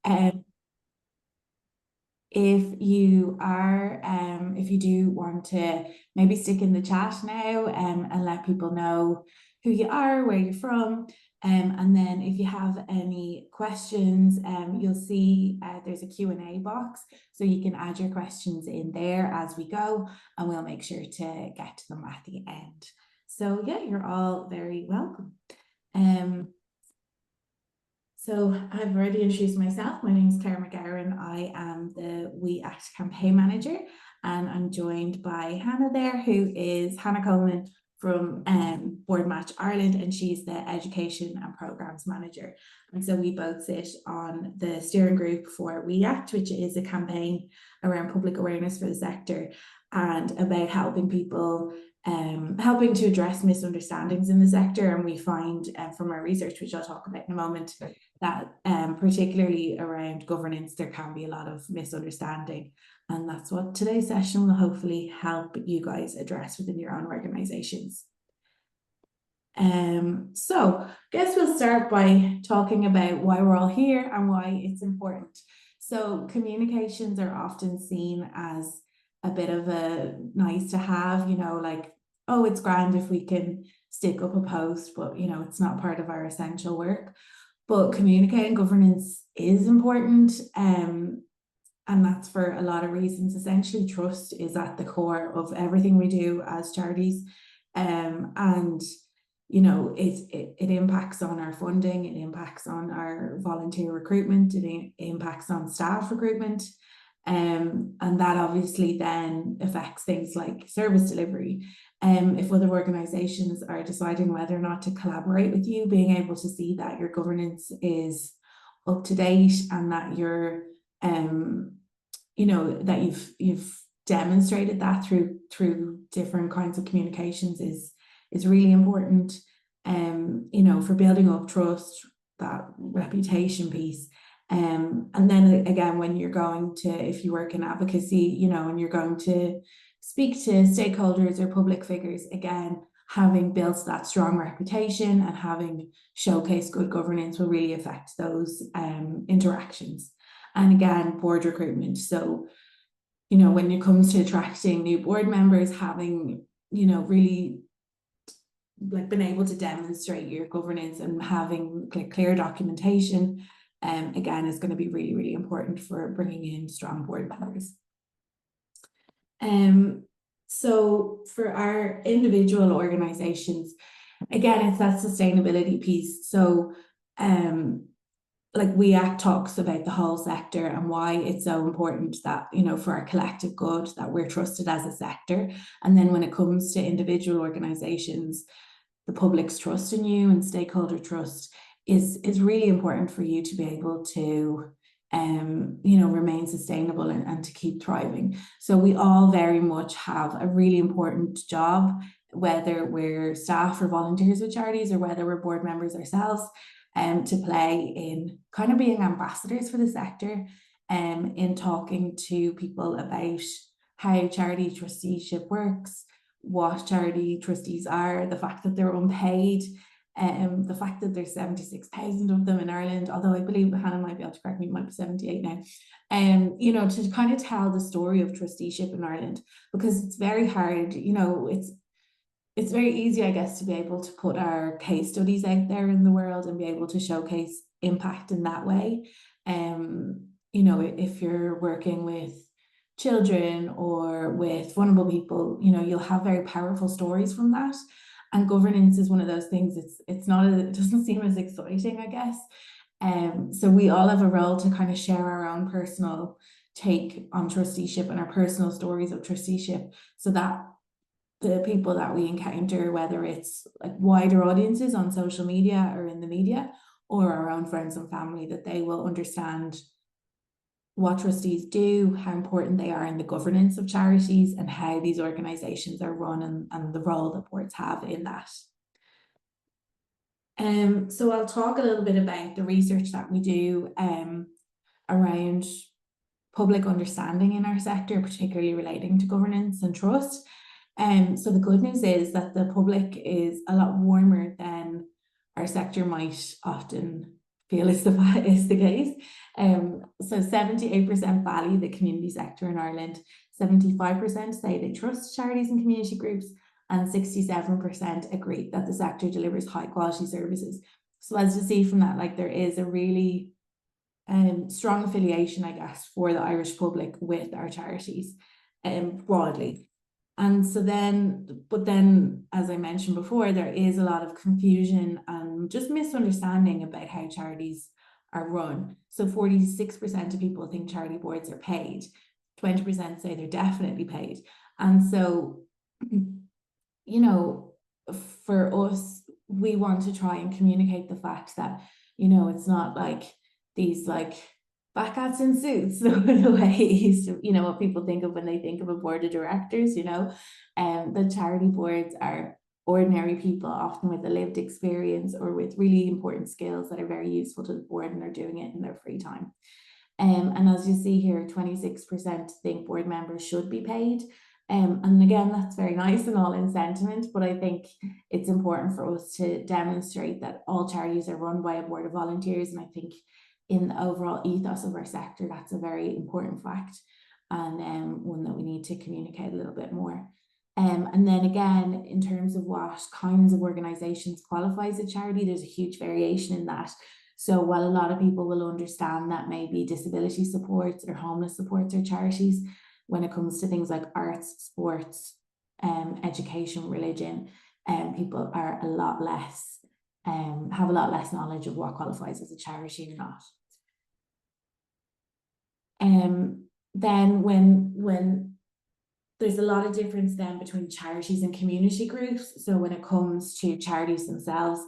Um, if you do want to maybe stick in the chat now, and let people know who you are, where you're from. And then if you have any questions, you'll see there's a Q&A box, so you can add your questions in there as we go, and we'll make sure to get to them at the end. So yeah, you're all very welcome. So I've already introduced myself. My name is Claire McGowan. I am the We Act campaign manager, and I'm joined by Hannah there, who is Hannah Coleman from Board Match Ireland, and she's the education and programs manager. And so we both sit on the steering group for We Act, which is a campaign around public awareness for the sector and about helping people helping to address misunderstandings in the sector. And we find from our research, which I'll talk about in a moment, that particularly around governance, there can be a lot of misunderstanding. And that's what today's session will hopefully help you guys address within your own organizations. So I guess we'll start by talking about why we're all here and why it's important. So communications are often seen as a bit of a nice to have, like, oh, it's grand if we can stick up a post, but it's not part of our essential work. But communicating governance is important, and that's for a lot of reasons. Essentially, trust is at the core of everything we do as charities, and it impacts on our funding, it impacts on our volunteer recruitment, it impacts on staff recruitment, and that obviously then affects things like service delivery. If other organizations are deciding whether or not to collaborate with you, being able to see that your governance is up to date and that you're that you've demonstrated that through different kinds of communications is really important. For building up trust, that reputation piece. And then again, when you're going to, if you work in advocacy, and you're going to speak to stakeholders or public figures, again, having built that strong reputation and having showcased good governance will really affect those interactions. And again, board recruitment. So, when it comes to attracting new board members, having, really like been able to demonstrate your governance and having clear documentation, again, is going to be really, really important for bringing in strong board members. So for our individual organizations, again, it's that sustainability piece. So like We Act talks about the whole sector and why it's so important that, for our collective good, that we're trusted as a sector. And then when it comes to individual organizations, the public's trust in you and stakeholder trust is really important for you to be able to remain sustainable and to keep thriving. So we all very much have a really important job, whether we're staff or volunteers with charities or whether we're board members ourselves, to play in kind of being ambassadors for the sector, in talking to people about how charity trusteeship works, what charity trustees are, the fact that they're unpaid, the fact that there's 76,000 of them in Ireland, although I believe Hannah might be able to correct me, it might be 78 now, to kind of tell the story of trusteeship in Ireland, because it's very hard, it's very easy, I guess, to be able to put our case studies out there in the world and be able to showcase impact in that way. If you're working with children or with vulnerable people, you'll have very powerful stories from that. And governance is one of those things, it doesn't seem as exciting, I guess. So we all have a role to kind of share our own personal take on trusteeship and our personal stories of trusteeship, so that the people that we encounter, whether it's like wider audiences on social media or in the media or our own friends and family, that they will understand what trustees do, how important they are in the governance of charities, and how these organizations are run and the role that boards have in that. So I'll talk a little bit about the research that we do around public understanding in our sector, particularly relating to governance and trust. So the good news is that the public is a lot warmer than our sector might often feel is the case. So 78% value the community sector in Ireland, 75% say they trust charities and community groups, and 67% agree that the sector delivers high quality services. So as you see from that, like there is a really strong affiliation, I guess, for the Irish public with our charities broadly. And so then, as I mentioned before, there is a lot of confusion and just misunderstanding about how charities are run. So 46% of people think charity boards are paid, 20% say they're definitely paid. And so, you know, for us, we want to try and communicate the fact that, you know, it's not like these like fat cats in suits the way you know what people think of when they think of a board of directors, you know. The charity boards are ordinary people, often with a lived experience or with really important skills that are very useful to the board, and they're doing it in their free time. And as you see here, 26% think board members should be paid. And again, that's very nice and all in sentiment, but I think it's important for us to demonstrate that all charities are run by a board of volunteers. And I think in the overall ethos of our sector, that's a very important fact, and one that we need to communicate a little bit more. And then again, in terms of what kinds of organisations qualify as a charity, there's a huge variation in that. So while a lot of people will understand that maybe disability supports or homeless supports are charities, when it comes to things like arts, sports, education, religion, people are a lot less, have a lot less knowledge of what qualifies as a charity or not. Then when there's a lot of difference then between charities and community groups. So when it comes to charities themselves,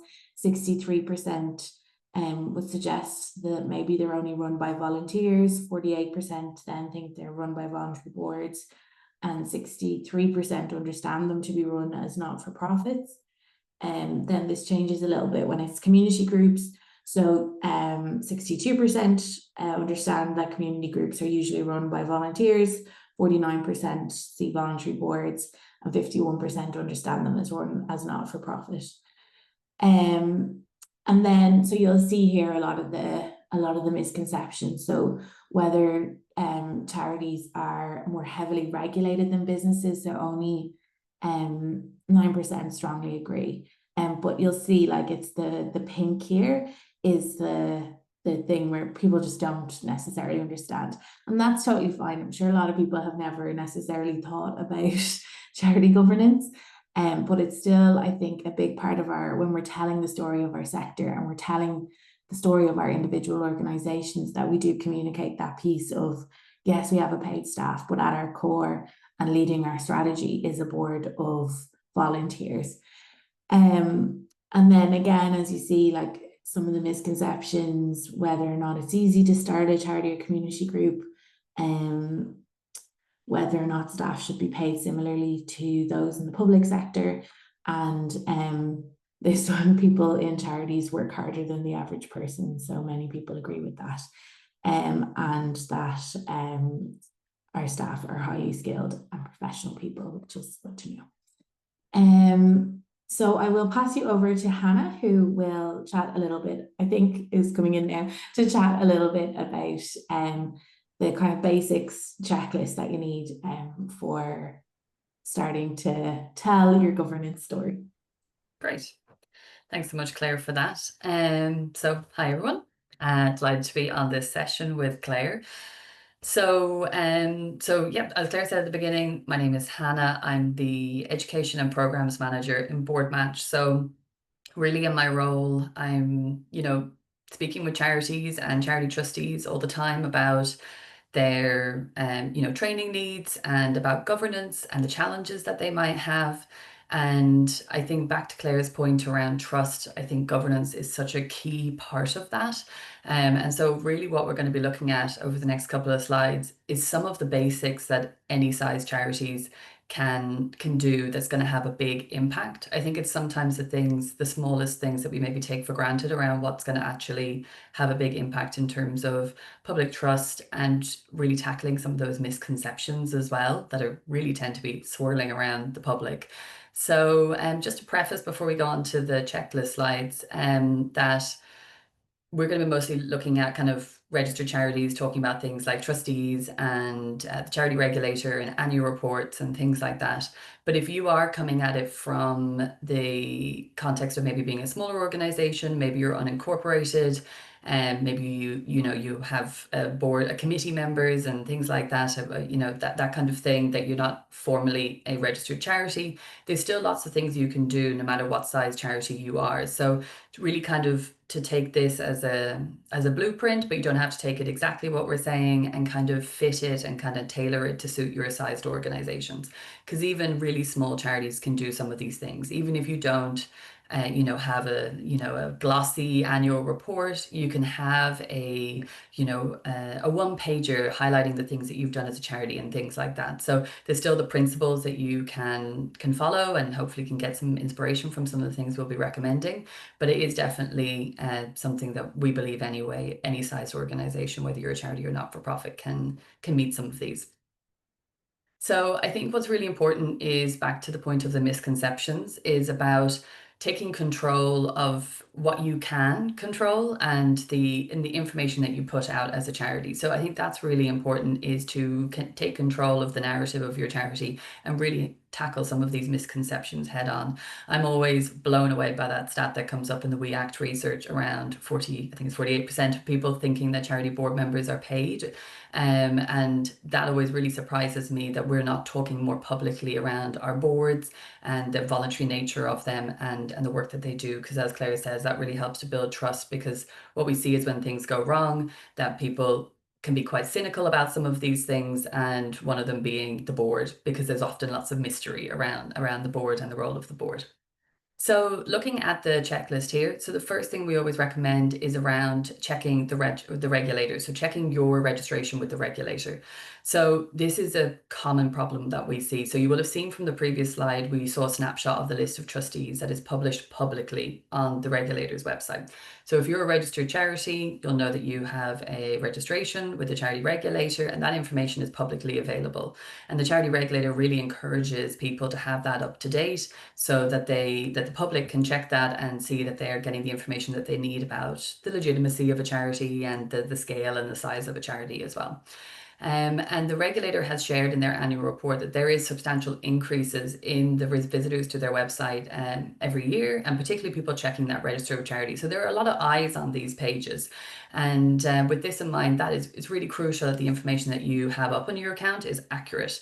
63% would suggest that maybe they're only run by volunteers, 48% then think they're run by voluntary boards, and 63% understand them to be run as not-for-profits. Then this changes a little bit when it's community groups. So 62% understand that community groups are usually run by volunteers, 49% see voluntary boards, and 51% understand them as run as not-for-profit. And then, so you'll see here a lot of the misconceptions. So whether charities are more heavily regulated than businesses, so only 9% strongly agree. But you'll see, like, it's the pink here is the thing where people just don't necessarily understand, and that's totally fine. I'm sure a lot of people have never necessarily thought about charity governance. But it's still, I think, a big part of when we're telling the story of our sector and we're telling the story of our individual organisations, that we do communicate that piece of, yes, we have a paid staff, but at our core and leading our strategy is a board of volunteers. And then again, as you see, like some of the misconceptions, whether or not it's easy to start a charity or community group, whether or not staff should be paid similarly to those in the public sector, and this one, people in charities work harder than the average person, so many people agree with that, and that our staff are highly skilled and professional people, which is good to know. So I will pass you over to Hannah, who will chat a little bit, I think is coming in now, to chat a little bit about the kind of basics checklist that you need for starting to tell your governance story. Great. Thanks so much, Claire, for that. So hi, everyone. Delighted to be on this session with Claire. So yeah, as Claire said at the beginning, my name is Hannah. I'm the Education and Programs Manager in Boardmatch. So really in my role, I'm, speaking with charities and charity trustees all the time about their training needs and about governance and the challenges that they might have. And I think back to Claire's point around trust, I think governance is such a key part of that. And so really what we're going to be looking at over the next couple of slides is some of the basics that any size charities can do that's going to have a big impact. I think it's sometimes the smallest things that we maybe take for granted around what's going to actually have a big impact in terms of public trust and really tackling some of those misconceptions as well that are really tend to be swirling around the public. So just to preface before we go on to the checklist slides, that we're going to be mostly looking at kind of registered charities, talking about things like trustees and the charity regulator and annual reports and things like that. But if you are coming at it from the context of maybe being a smaller organization, maybe you're unincorporated, and maybe you have a board, a committee members and things like that, that kind of thing, that you're not formally a registered charity, there's still lots of things you can do no matter what size charity you are. So really kind of to take this as a blueprint, but you don't have to take it exactly what we're saying, and kind of fit it and kind of tailor it to suit your sized organizations. Because even really small charities can do some of these things. Even if you don't have a glossy annual report, you can have a one pager highlighting the things that you've done as a charity and things like that. So there's still the principles that you can follow, and hopefully can get some inspiration from some of the things we'll be recommending. But it is definitely something that we believe anyway, any size organization, whether you're a charity or not for profit, can meet some of these. So I think what's really important is, back to the point of the misconceptions, is about taking control of what you can control and the information that you put out as a charity. So I think that's really important, is to take control of the narrative of your charity and really tackle some of these misconceptions head on. I'm always blown away by that stat that comes up in the We Act research around 48% of people thinking that charity board members are paid. And that always really surprises me, that we're not talking more publicly around our boards and the voluntary nature of them, and the work that they do. Because as Claire says, that really helps to build trust, because what we see is when things go wrong, that people can be quite cynical about some of these things, and one of them being the board, because there's often lots of mystery around the board and the role of the board. So looking at the checklist here, so the first thing we always recommend is around checking the regulator. So checking your registration with the regulator. So this is a common problem that we see. So you will have seen from the previous slide, we saw a snapshot of the list of trustees that is published publicly on the regulator's website. So if you're a registered charity, you'll know that you have a registration with the charity regulator, and that information is publicly available. And the charity regulator really encourages people to have that up to date, so that the public can check that and see that they're getting the information that they need about the legitimacy of a charity and the scale and the size of a charity as well. And the regulator has shared in their annual report that there is substantial increases in the visitors to their website every year, and particularly people checking that register of charity. So there are a lot of eyes on these pages. And with this in mind, it's really crucial that the information that you have up on your account is accurate.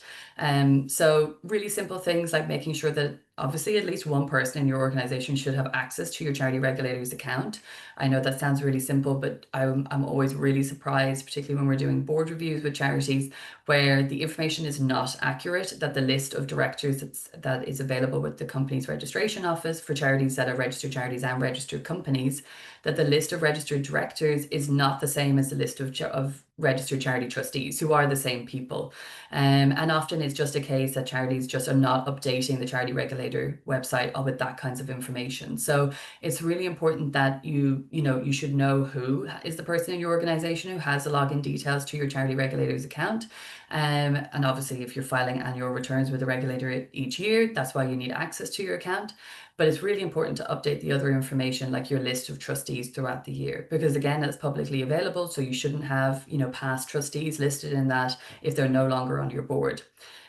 So really simple things like making sure that obviously at least one person in your organization should have access to your charity regulator's account. I know that sounds really simple, but I'm always really surprised, particularly when we're doing board reviews with charities, where the information is not accurate, that the list of directors that is available with the company's registration office for charities that are registered charities and registered companies, that the list of registered directors is not the same as the list of registered charity trustees, who are the same people. And often it's just a case that charities just are not updating the charity regulator website with that kinds of information. So it's really important that you should know who is the person in your organization who has the login details to your charity regulator's account. And obviously, if you're filing annual returns with the regulator each year, that's why you need access to your account. But it's really important to update the other information, like your list of trustees throughout the year, because again, it's publicly available. So you shouldn't have, past trustees listed in that if they're no longer on your board.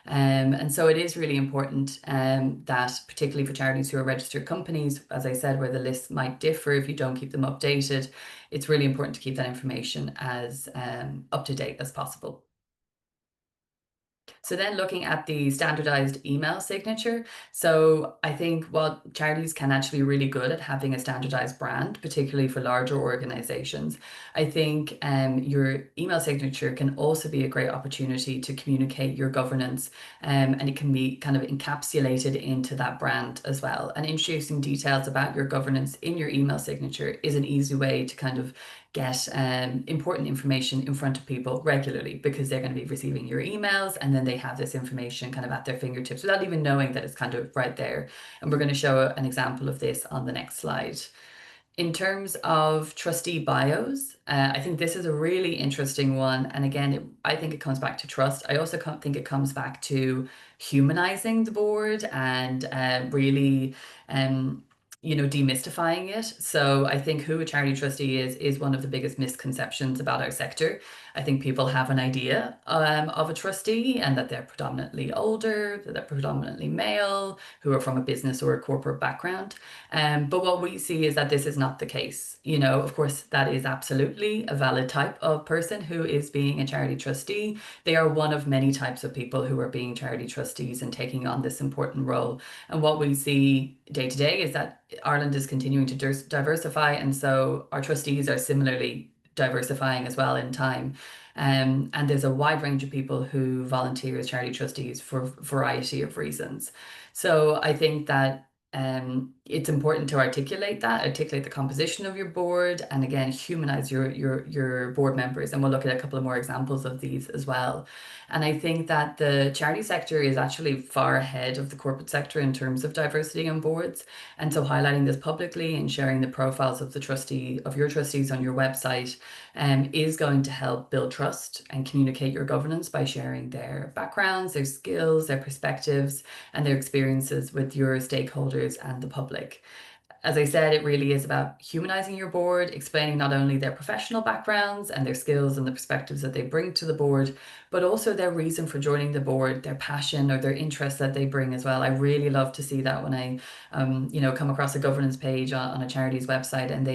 And so it is really important that, particularly for charities who are registered companies, as I said, where the lists might differ if you don't keep them updated, it's really important to keep that information as up to date as possible. So then looking at the standardized email signature. So I think while charities can actually be really good at having a standardized brand, particularly for larger organizations, I think your email signature can also be a great opportunity to communicate your governance, and it can be kind of encapsulated into that brand as well. And introducing details about your governance in your email signature is an easy way to kind of get important information in front of people regularly, because they're going to be receiving your emails, and then they have this information kind of at their fingertips without even knowing that it's kind of right there. And we're going to show an example of this on the next slide. In terms of trustee bios, I think this is a really interesting one. And again, I think it comes back to trust. I also think it comes back to humanizing the board and really demystifying it. So I think who a charity trustee is one of the biggest misconceptions about our sector. I think people have an idea of a trustee, and that they're predominantly older, that they're predominantly male, who are from a business or a corporate background. But what we see is that this is not the case. Of course, that is absolutely a valid type of person who is being a charity trustee. They are one of many types of people who are being charity trustees and taking on this important role. And what we see day to day is that Ireland is continuing to diversify, and so our trustees are similarly diversifying as well in time. And there's a wide range of people who volunteer as charity trustees for a variety of reasons. So I think that it's important to articulate the composition of your board, and again, humanize your board members. And we'll look at a couple of more examples of these as well. And I think that the charity sector is actually far ahead of the corporate sector in terms of diversity on boards. And so highlighting this publicly and sharing the profiles of your trustees on your website is going to help build trust and communicate your governance by sharing their backgrounds, their skills, their perspectives, and their experiences with your stakeholders and the public. As I said, it really is about humanizing your board, explaining not only their professional backgrounds and their skills and the perspectives that they bring to the board, but also their reason for joining the board, their passion or their interest that they bring as well. I really love to see that when I, come across a governance page on a charity's website, and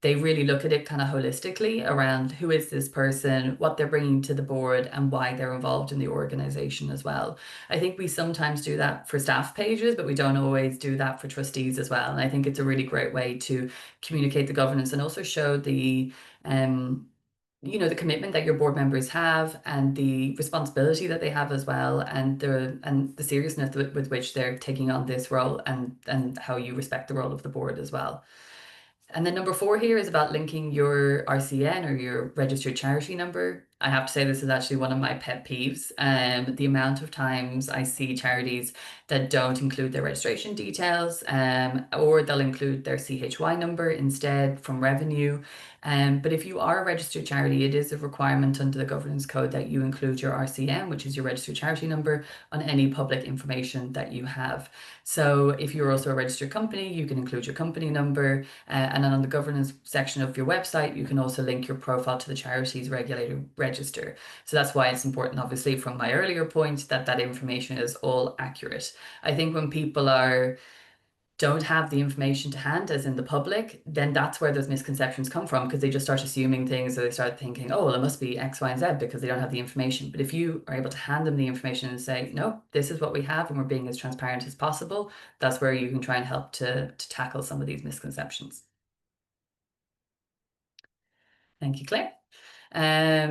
they really look at it kind of holistically around who is this person, what they're bringing to the board, and why they're involved in the organization as well. I think we sometimes do that for staff pages, but we don't always do that for trustees as well. And I think it's a really great way to communicate the governance and also show the commitment that your board members have, and the responsibility that they have as well, and the seriousness with which they're taking on this role, and how you respect the role of the board as well. And then number 4 here is about linking your RCN, or your registered charity number. I have to say this is actually one of my pet peeves. The amount of times I see charities that don't include their registration details, or they'll include their CHY number instead from revenue. But if you are a registered charity, it is a requirement under the governance code that you include your RCN, which is your registered charity number, on any public information that you have. So if you're also a registered company, you can include your company number, and then on the governance section of your website, you can also link your profile to the charity's regulated register. So that's why it's important, obviously, from my earlier point, that information is all accurate. I think when people don't have the information to hand, as in the public, then that's where those misconceptions come from, because they just start assuming things, or they start thinking, oh, well, it must be X, Y, and Z, because they don't have the information. But if you are able to hand them the information and say, no, this is what we have, and we're being as transparent as possible, that's where you can try and help to tackle some of these misconceptions. Thank you, Claire.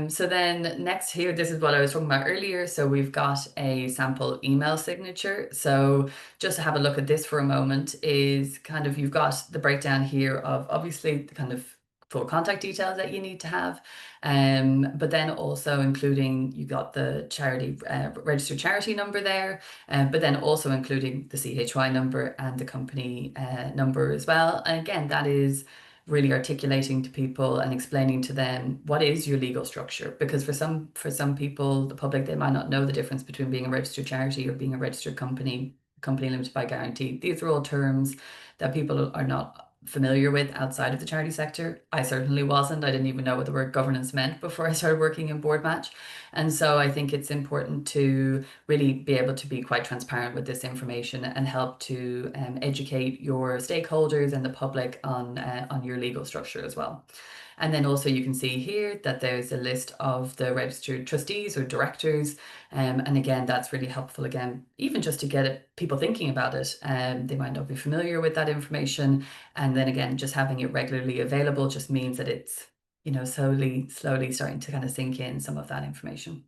So then next here, this is what I was talking about earlier. So we've got a sample email signature. So just to have a look at this for a moment, is kind of, you've got the breakdown here of obviously the kind of full contact details that you need to have. But then also including, you got the charity registered charity number there, but then also including the CHY number and the company number as well. And again, that is really articulating to people and explaining to them what is your legal structure, because for some people, the public, they might not know the difference between being a registered charity or being a registered company limited by guarantee. These are all terms that people are not familiar with outside of the charity sector. I certainly wasn't. I didn't even know what the word governance meant before I started working in Board Match. And so I think it's important to really be able to be quite transparent with this information and help to educate your stakeholders and the public on your legal structure as well. And then also you can see here that there's a list of the registered trustees or directors. And again, that's really helpful, again, even just to get people thinking about it. They might not be familiar with that information. And then again, just having it regularly available just means that it's, slowly starting to kind of sink in some of that information.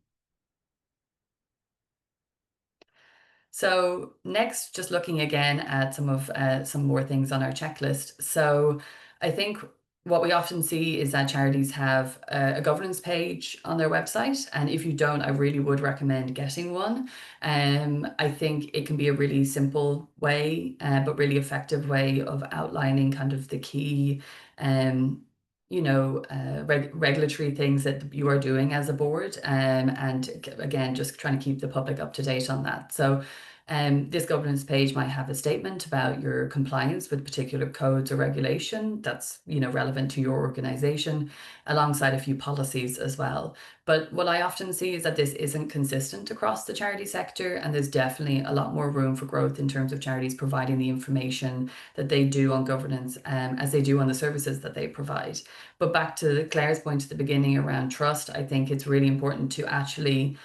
So next, just looking again at some more things on our checklist. So I think what we often see is that charities have a governance page on their website. And if you don't, I really would recommend getting one. I think it can be a really simple way, but really effective way of outlining kind of the key regulatory things that you are doing as a board, and again, just trying to keep the public up to date on that. So This governance page might have a statement about your compliance with particular codes or regulation that's, relevant to your organization, alongside a few policies as well. But what I often see is that this isn't consistent across the charity sector, and there's definitely a lot more room for growth in terms of charities providing the information that they do on governance, as they do on the services that they provide. But back to Claire's point at the beginning around trust, I think it's really important to actually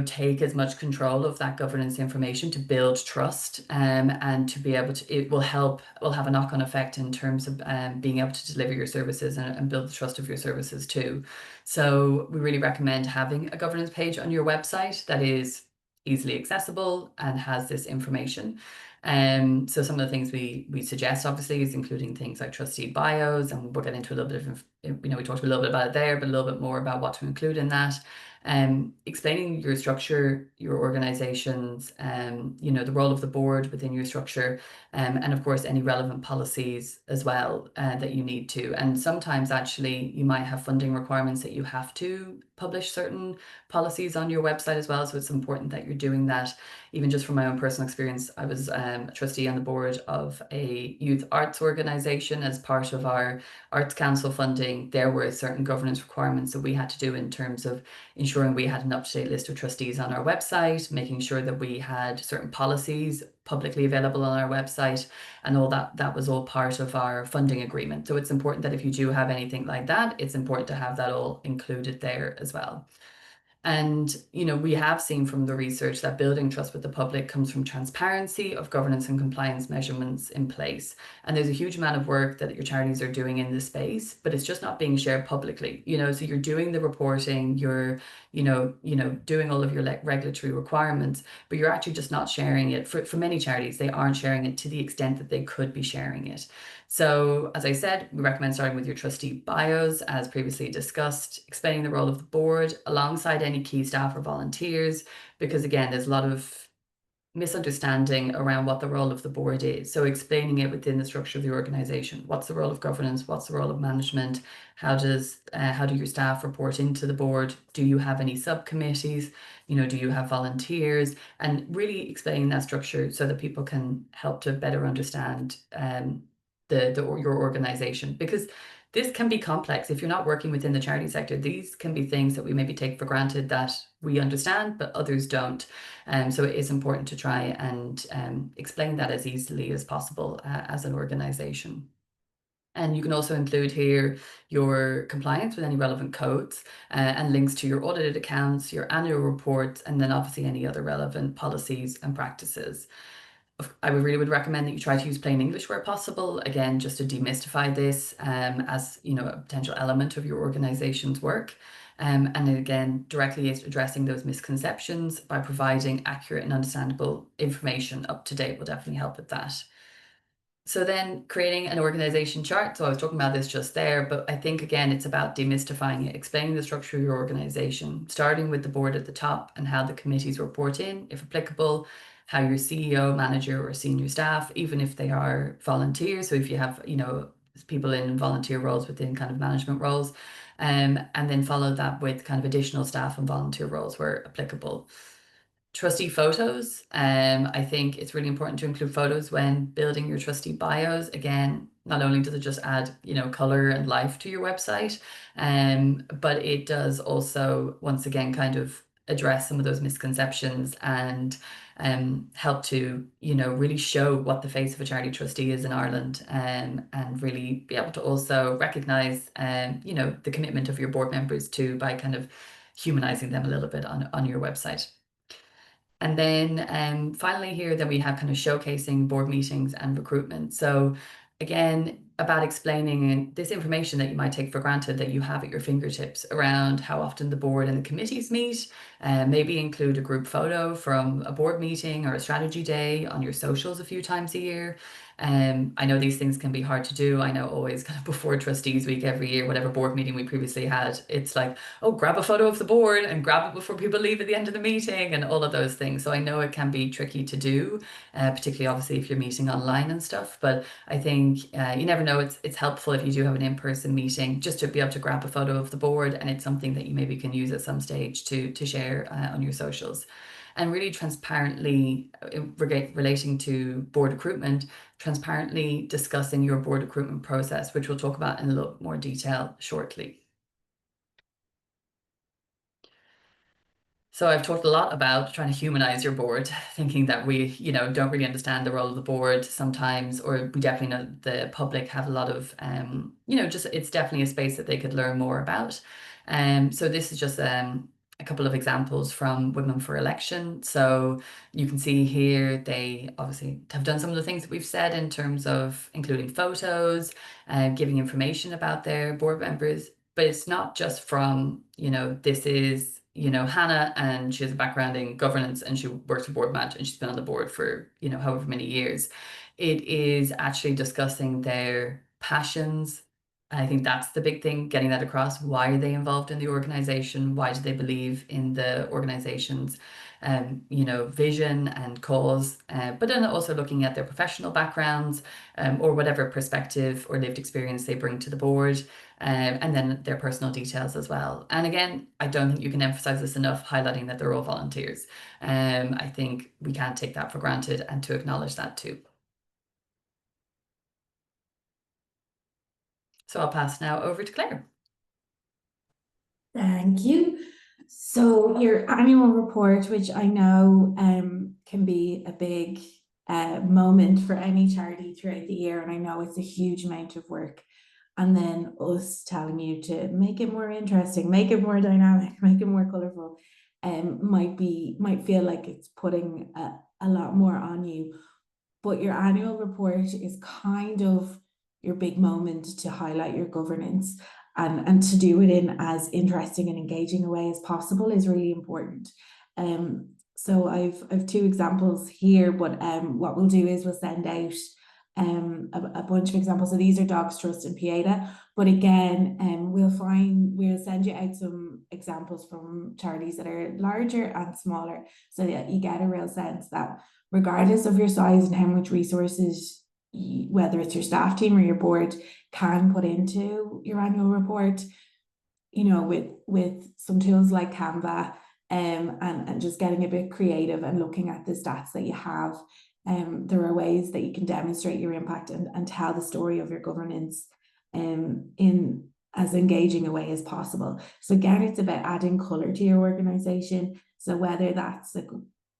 take as much control of that governance information to build trust, and to be able to, it will have a knock-on effect in terms of being able to deliver your services and build the trust of your services too. So we really recommend having a governance page on your website that is easily accessible and has this information. So some of the things we suggest obviously is including things like trustee bios, and we'll get into a little bit of, we talked a little bit about it there, but a little bit more about what to include in that. Explaining your structure, your organizations, the role of the board within your structure, and of course any relevant policies as well that you need to. And sometimes actually you might have funding requirements that you have to publish certain policies on your website as well. So it's important that you're doing that. Even just from my own personal experience, I was a trustee on the board of a youth arts organization. As part of our Arts Council funding, there were certain governance requirements that we had to do in terms of ensuring we had an up-to-date list of trustees on our website, making sure that we had certain policies publicly available on our website, and all that was all part of our funding agreement. So it's important that if you do have anything like that, it's important to have that all included there as well. And, we have seen from the research that building trust with the public comes from transparency of governance and compliance measurements in place. And there's a huge amount of work that your charities are doing in this space, but it's just not being shared publicly. So you're doing the reporting, you're, doing all of your regulatory requirements, but you're actually just not sharing it. For many charities, they aren't sharing it to the extent that they could be sharing it. So, as I said, we recommend starting with your trustee bios, as previously discussed, explaining the role of the board alongside any key staff or volunteers, because again, there's a lot of misunderstanding around what the role of the board is. So explaining it within the structure of the organization. What's the role of governance? What's the role of management? How do your staff report into the board? Do you have any subcommittees? Do you have volunteers? And really explaining that structure so that people can help to better understand your organization, because this can be complex. If you're not working within the charity sector, these can be things that we maybe take for granted that we understand, but others don't. So it is important to try and explain that as easily as possible as an organization. And you can also include here your compliance with any relevant codes, and links to your audited accounts, your annual reports, and then obviously any other relevant policies and practices. I would recommend that you try to use plain English where possible, again, just to demystify this as a potential element of your organization's work. And then again, directly addressing those misconceptions by providing accurate and understandable information up to date will definitely help with that. So then creating an organization chart. So I was talking about this just there, but I think again, it's about demystifying it, explaining the structure of your organization, starting with the board at the top and how the committees report in, if applicable, how your CEO, manager, or senior staff, even if they are volunteers. So if you have, people in volunteer roles within kind of management roles, and then follow that with kind of additional staff and volunteer roles where applicable. Trustee photos. I think it's really important to include photos when building your trustee bios. Again, not only does it just add, color and life to your website, but it does also, once again, kind of address some of those misconceptions and help to, really show what the face of a charity trustee is in Ireland, and really be able to also recognize, the commitment of your board members too, by kind of humanizing them a little bit on your website. And then finally here, then we have kind of showcasing board meetings and recruitment. So again, about explaining this information that you might take for granted that you have at your fingertips around how often the board and the committees meet. Maybe include a group photo from a board meeting or a strategy day on your socials a few times a year. I know these things can be hard to do. I know always kind of before trustees week every year, whatever board meeting we previously had, it's like, oh, grab a photo of the board and grab it before people leave at the end of the meeting and all of those things. So I know it can be tricky to do, particularly obviously if you're meeting online and stuff. But I think you never know. It's helpful if you do have an in-person meeting just to be able to grab a photo of the board, and it's something that you maybe can use at some stage to share on your socials. and really transparently relating to board recruitment, transparently discussing your board recruitment process, which we'll talk about in a little more detail shortly. So I've talked a lot about trying to humanize your board, thinking that we, don't really understand the role of the board sometimes, or we definitely know the public have a lot of, just it's definitely a space that they could learn more about. So this is just a couple of examples from Women for Election. So you can see here they obviously have done some of the things that we've said in terms of including photos, giving information about their board members, but it's not just from, this is Hannah, and she has a background in governance and she works for board management and she's been on the board for, however many years. It is actually discussing their passions. I think that's the big thing, getting that across. Why are they involved in the organization? Why do they believe in the organization's, vision and cause? But then also looking at their professional backgrounds, or whatever perspective or lived experience they bring to the board. And then their personal details as well. And again, I don't think you can emphasize this enough, highlighting that they're all volunteers. I think we can't take that for granted, and to acknowledge that too. So I'll pass now over to Claire. Thank you. So your annual report, which I know can be a big moment for any charity throughout the year, and I know it's a huge amount of work. And then us telling you to make it more interesting, make it more dynamic, make it more colourful, might feel like it's putting a lot more on you. But your annual report is kind of your big moment to highlight your governance, and to do it in as interesting and engaging a way as possible is really important. So I've two examples here, but what we'll do is we'll send out a bunch of examples. So these are Dogs Trust and Pieta, but again, we'll send you out some examples from charities that are larger and smaller, so that you get a real sense that regardless of your size and how much resources, whether it's your staff team or your board, can put into your annual report, with some tools like Canva, and just getting a bit creative and looking at the stats that you have. There are ways that you can demonstrate your impact and tell the story of your governance in as engaging a way as possible. So again, it's about adding colour to your organisation. So whether that's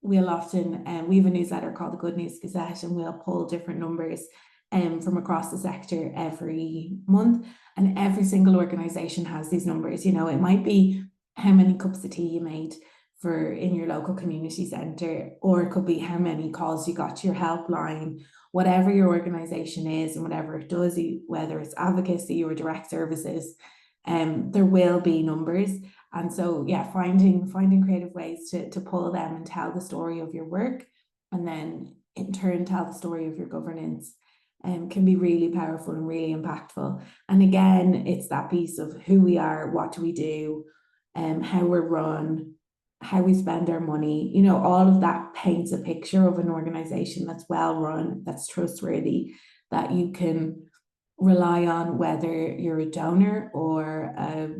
we'll often, we have a newsletter called the Good News Gazette, and we'll pull different numbers from across the sector every month, and every single organisation has these numbers. It might be how many cups of tea you made in your local community centre, or it could be how many calls you got to your helpline. Whatever your organisation is and whatever it does, whether it's advocacy or direct services, there will be numbers. And so, yeah, finding creative ways to pull them and tell the story of your work, and then in turn tell the story of your governance, can be really powerful and really impactful. And again, it's that piece of who we are, what do we do, how we're run, how we spend our money. All of that paints a picture of an organization that's well run, that's trustworthy, that you can rely on, whether you're a donor or a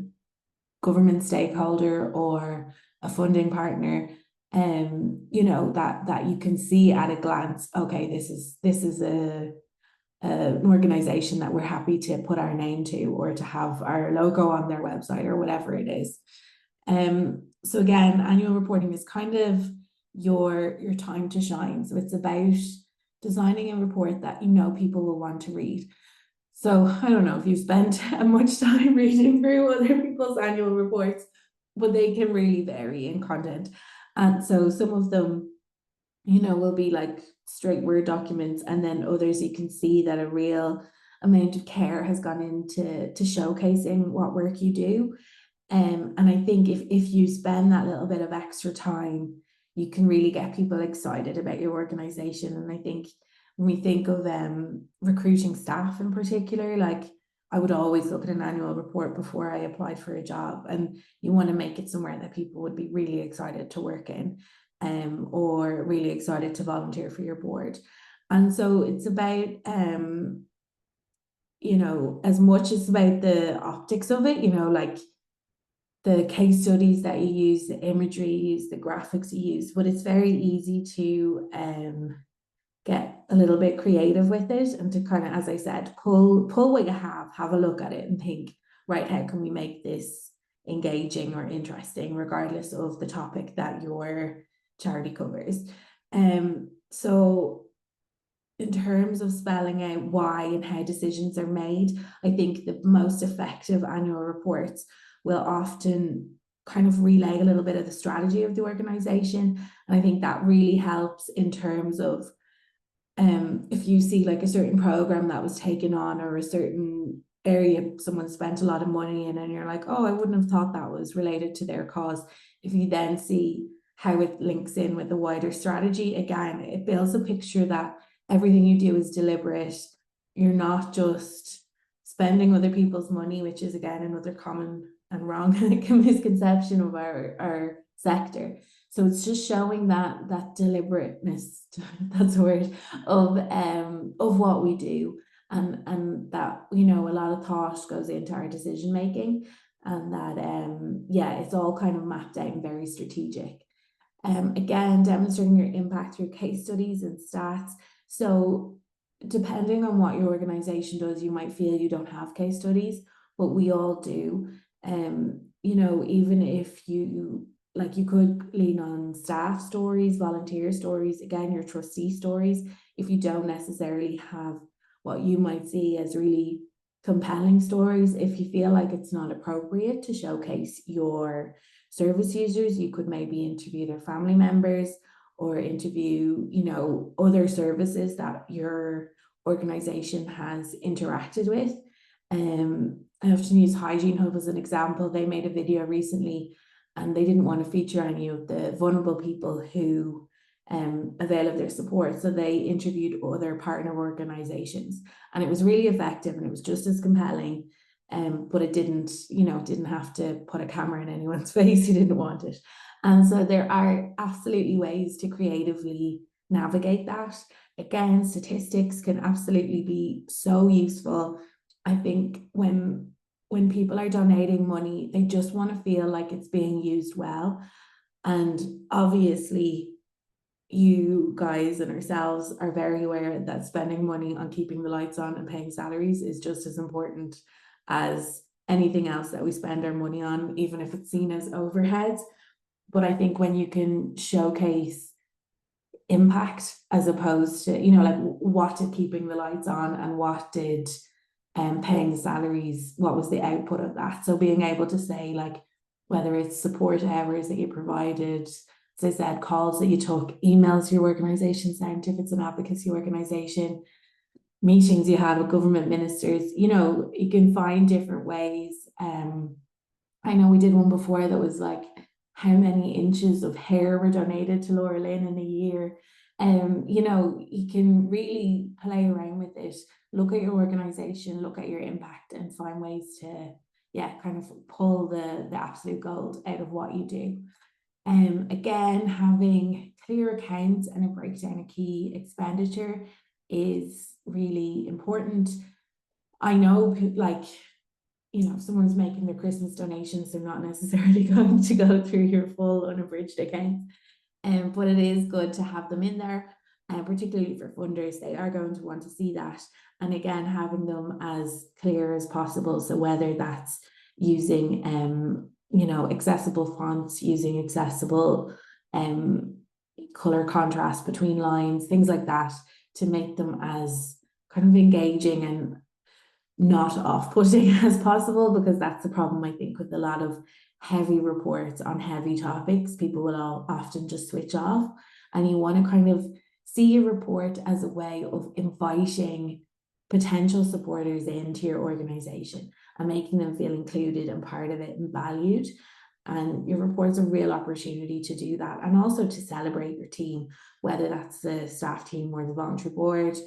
government stakeholder or a funding partner. That you can see at a glance, okay, this is an organization that we're happy to put our name to, or to have our logo on their website, or whatever it is. So again, annual reporting is kind of your time to shine. So it's about designing a report that people will want to read. So I don't know if you've spent much time reading through other people's annual reports, but they can really vary in content. And so some of them, will be like straight Word documents, and then others you can see that a real amount of care has gone into showcasing what work you do. And I think if you spend that little bit of extra time, you can really get people excited about your organization. And I think when we think of recruiting staff in particular, like I would always look at an annual report before I applied for a job, and you want to make it somewhere that people would be really excited to work in, or really excited to volunteer for your board. And so it's about as much as about the optics of it, like the case studies that you use, the imagery you use, the graphics you use, but it's very easy to get a little bit creative with it and to kind of, as I said, pull what you have a look at it and think, right, how can we make this engaging or interesting, regardless of the topic that your charity covers. So in terms of spelling out why and how decisions are made, I think the most effective annual reports will often kind of relay a little bit of the strategy of the organization. And I think that really helps in terms of if you see like a certain program that was taken on, or a certain area someone spent a lot of money in, and you're like, oh, I wouldn't have thought that was related to their cause. If you then see how it links in with the wider strategy, again, it builds a picture that everything you do is deliberate. You're not just spending other people's money, which is again another common and wrong misconception of our sector. So it's just showing that deliberateness, that's a word, of what we do, and that, you know, a lot of thought goes into our decision making, and that yeah, it's all kind of mapped out and very strategic. Again, demonstrating your impact through case studies and stats. So depending on what your organization does, you might feel you don't have case studies, but we all do. You know, even if you like, you could lean on staff stories, volunteer stories, again, your trustee stories, if you don't necessarily have what you might see as really compelling stories. If you feel like it's not appropriate to showcase your service users, you could maybe interview their family members, or interview, you know, other services that your organization has interacted with. I often use Hygiene Hub as an example. They made a video recently, and they didn't want to feature any of the vulnerable people who avail of their support. So they interviewed other partner organizations, and it was really effective, and it was just as compelling. But it didn't, you know, didn't have to put a camera in anyone's face who didn't want it. And so there are absolutely ways to creatively navigate that. Again, statistics can absolutely be so useful. I think when people are donating money, they just want to feel like it's being used well. And obviously, you guys and ourselves are very aware that spending money on keeping the lights on and paying salaries is just as important as anything else that we spend our money on, even if it's seen as overheads. But I think when you can showcase impact, as opposed to, you know, like, what did keeping the lights on and what did paying the salaries, what was the output of that? So being able to say, like, whether it's support hours that you provided, as I said, calls that you took, emails to your organization sent if it's an advocacy organization, meetings you had with government ministers, you know, you can find different ways. I know we did one before that was like, how many inches of hair were donated to Laura Lynn in a year. You know, you can really play around with it, look at your organization, look at your impact, and find ways to, yeah, kind of pull the absolute gold out of what you do. Again, having clear accounts and a breakdown of key expenditure is really important. I know, like, you know, if someone's making their Christmas donations, they're not necessarily going to go through your full unabridged account. But it is good to have them in there, and particularly for funders, they are going to want to see that. And again, having them as clear as possible. So whether that's using you know, accessible fonts, using accessible color contrast between lines, things like that, to make them as kind of engaging and not off-putting as possible, because that's the problem, I think, with a lot of heavy reports on heavy topics. People will all often just switch off, and you want to kind of see your report as a way of inviting potential supporters into your organization and making them feel included and part of it and valued. And your report's a real opportunity to do that, and also to celebrate your team, whether that's the staff team or the voluntary board.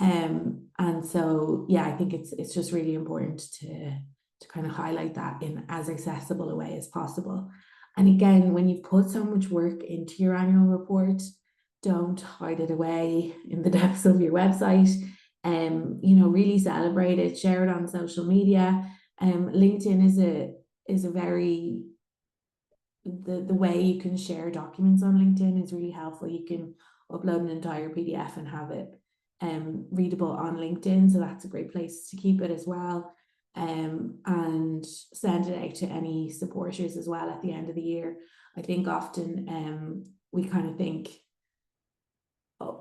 And so, yeah, I think it's just really important to kind of highlight that in as accessible a way as possible. And again, when you've put so much work into your annual report, don't hide it away in the depths of your website. You know, really celebrate it, share it on social media. LinkedIn is a very the way you can share documents on LinkedIn is really helpful. You can upload an entire PDF and have it readable on LinkedIn, so that's a great place to keep it as well. And send it out to any supporters as well at the end of the year. I think often we kind of think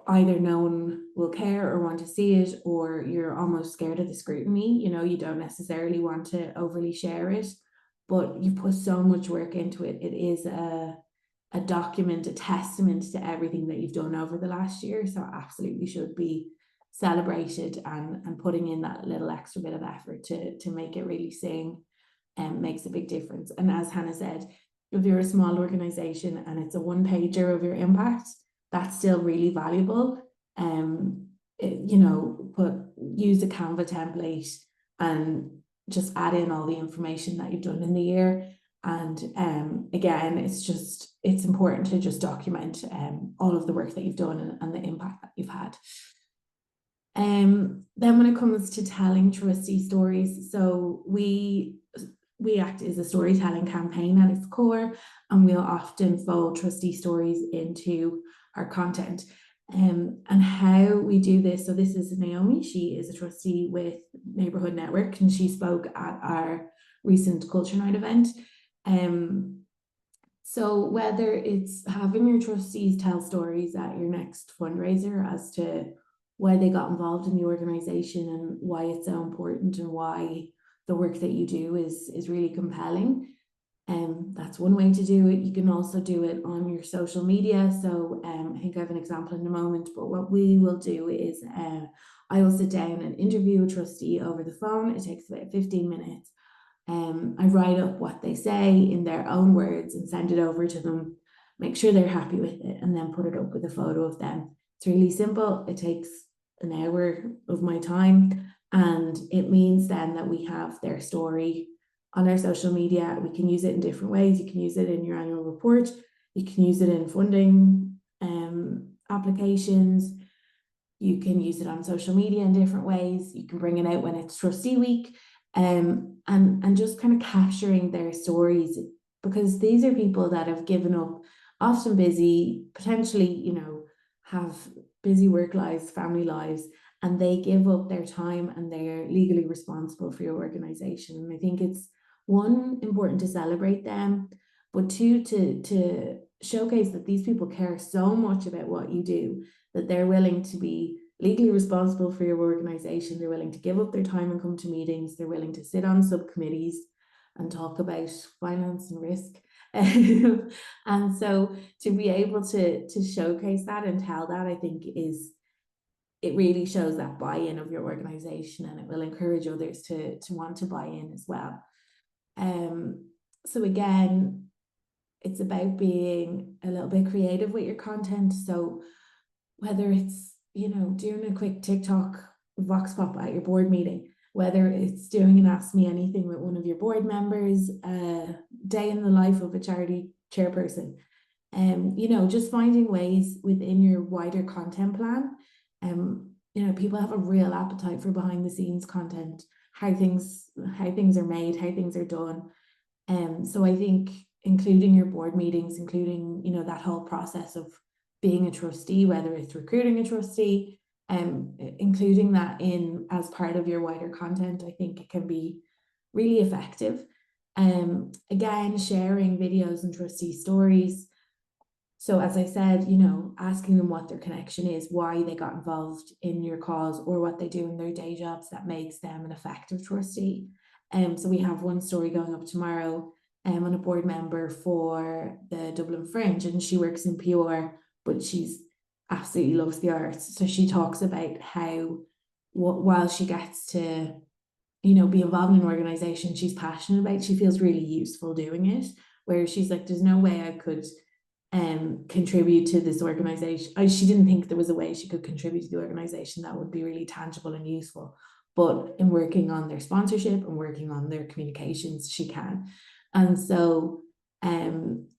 either no one will care or want to see it, or you're almost scared of the scrutiny. You know, you don't necessarily want to overly share it, but you've put so much work into it. It is a document, a testament to everything that you've done over the last year. So absolutely should be celebrated, and putting in that little extra bit of effort to make it really sing makes a big difference. And as Hannah said, if you're a small organization and it's a one pager of your impact, that's still really valuable. You know, use a Canva template and just add in all the information that you've done in the year. And again, it's important to just document all of the work that you've done and the impact that you've had. Then when it comes to telling trustee stories, so we act as a storytelling campaign at its core, and we'll often fold trustee stories into our content. And how we do this, so this is Naomi, she is a trustee with Neighbourhood Network, and she spoke at our recent Culture Night event. So whether it's having your trustees tell stories at your next fundraiser as to why they got involved in the organization and why it's so important and why the work that you do is really compelling. That's one way to do it. You can also do it on your social media. So I think I have an example in a moment, but what we will do is I will sit down and interview a trustee over the phone. It takes about 15 minutes. I write up what they say in their own words and send it over to them, make sure they're happy with it, and then put it up with a photo of them. It's really simple. It takes an hour of my time, and it means then that we have their story on our social media. We can use it in different ways. You can use it in your annual report. You can use it in funding applications. You can use it on social media in different ways. You can bring it out when it's trustee week, and just kind of capturing their stories, because these are people that have given up, often busy, potentially, you know, have busy work lives, family lives, and they give up their time and they're legally responsible for your organization. And I think it's, one, important to celebrate them, but two, to showcase that these people care so much about what you do that they're willing to be legally responsible for your organization. They're willing to give up their time and come to meetings. They're willing to sit on subcommittees and talk about finance and risk. And so to be able to showcase that and tell that, I think it really shows that buy-in of your organization, and it will encourage others to want to buy in as well. So again, it's about being a little bit creative with your content. So whether it's, you know, doing a quick TikTok vox pop at your board meeting, whether it's doing an Ask Me Anything with one of your board members, day in the life of a charity chairperson, you know, just finding ways within your wider content plan. You know, people have a real appetite for behind the scenes content, how things are made, how things are done. So I think including your board meetings, including, you know, that whole process of being a trustee, whether it's recruiting a trustee, including that in as part of your wider content, I think it can be really effective. Again, sharing videos and trustee stories. So as I said, you know, asking them what their connection is, why they got involved in your cause, or what they do in their day jobs that makes them an effective trustee. So we have one story going up tomorrow on a board member for the Dublin Fringe, and she works in PR, but she's absolutely loves the arts. So she talks about how while she gets to, you know, be involved in an organization she's passionate about, she feels really useful doing it, where she's like, there's no way I could contribute to this organization. She didn't think there was a way she could contribute to the organization that would be really tangible and useful, but in working on their sponsorship and working on their communications, she can. And so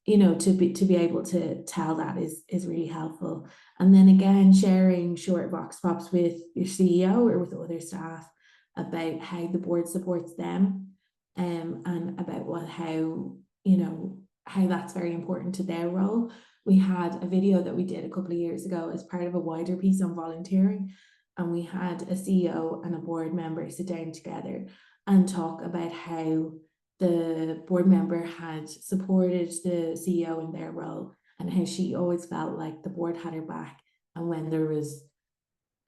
you know, to be able to tell that is really helpful. And then again, sharing short vox pops with your CEO or with other staff about how the board supports them, and about how, you know, how that's very important to their role. We had a video that we did a couple of years ago as part of a wider piece on volunteering, and we had a CEO and a board member sit down together and talk about how the board member had supported the CEO in their role, and how she always felt like the board had her back, and when there was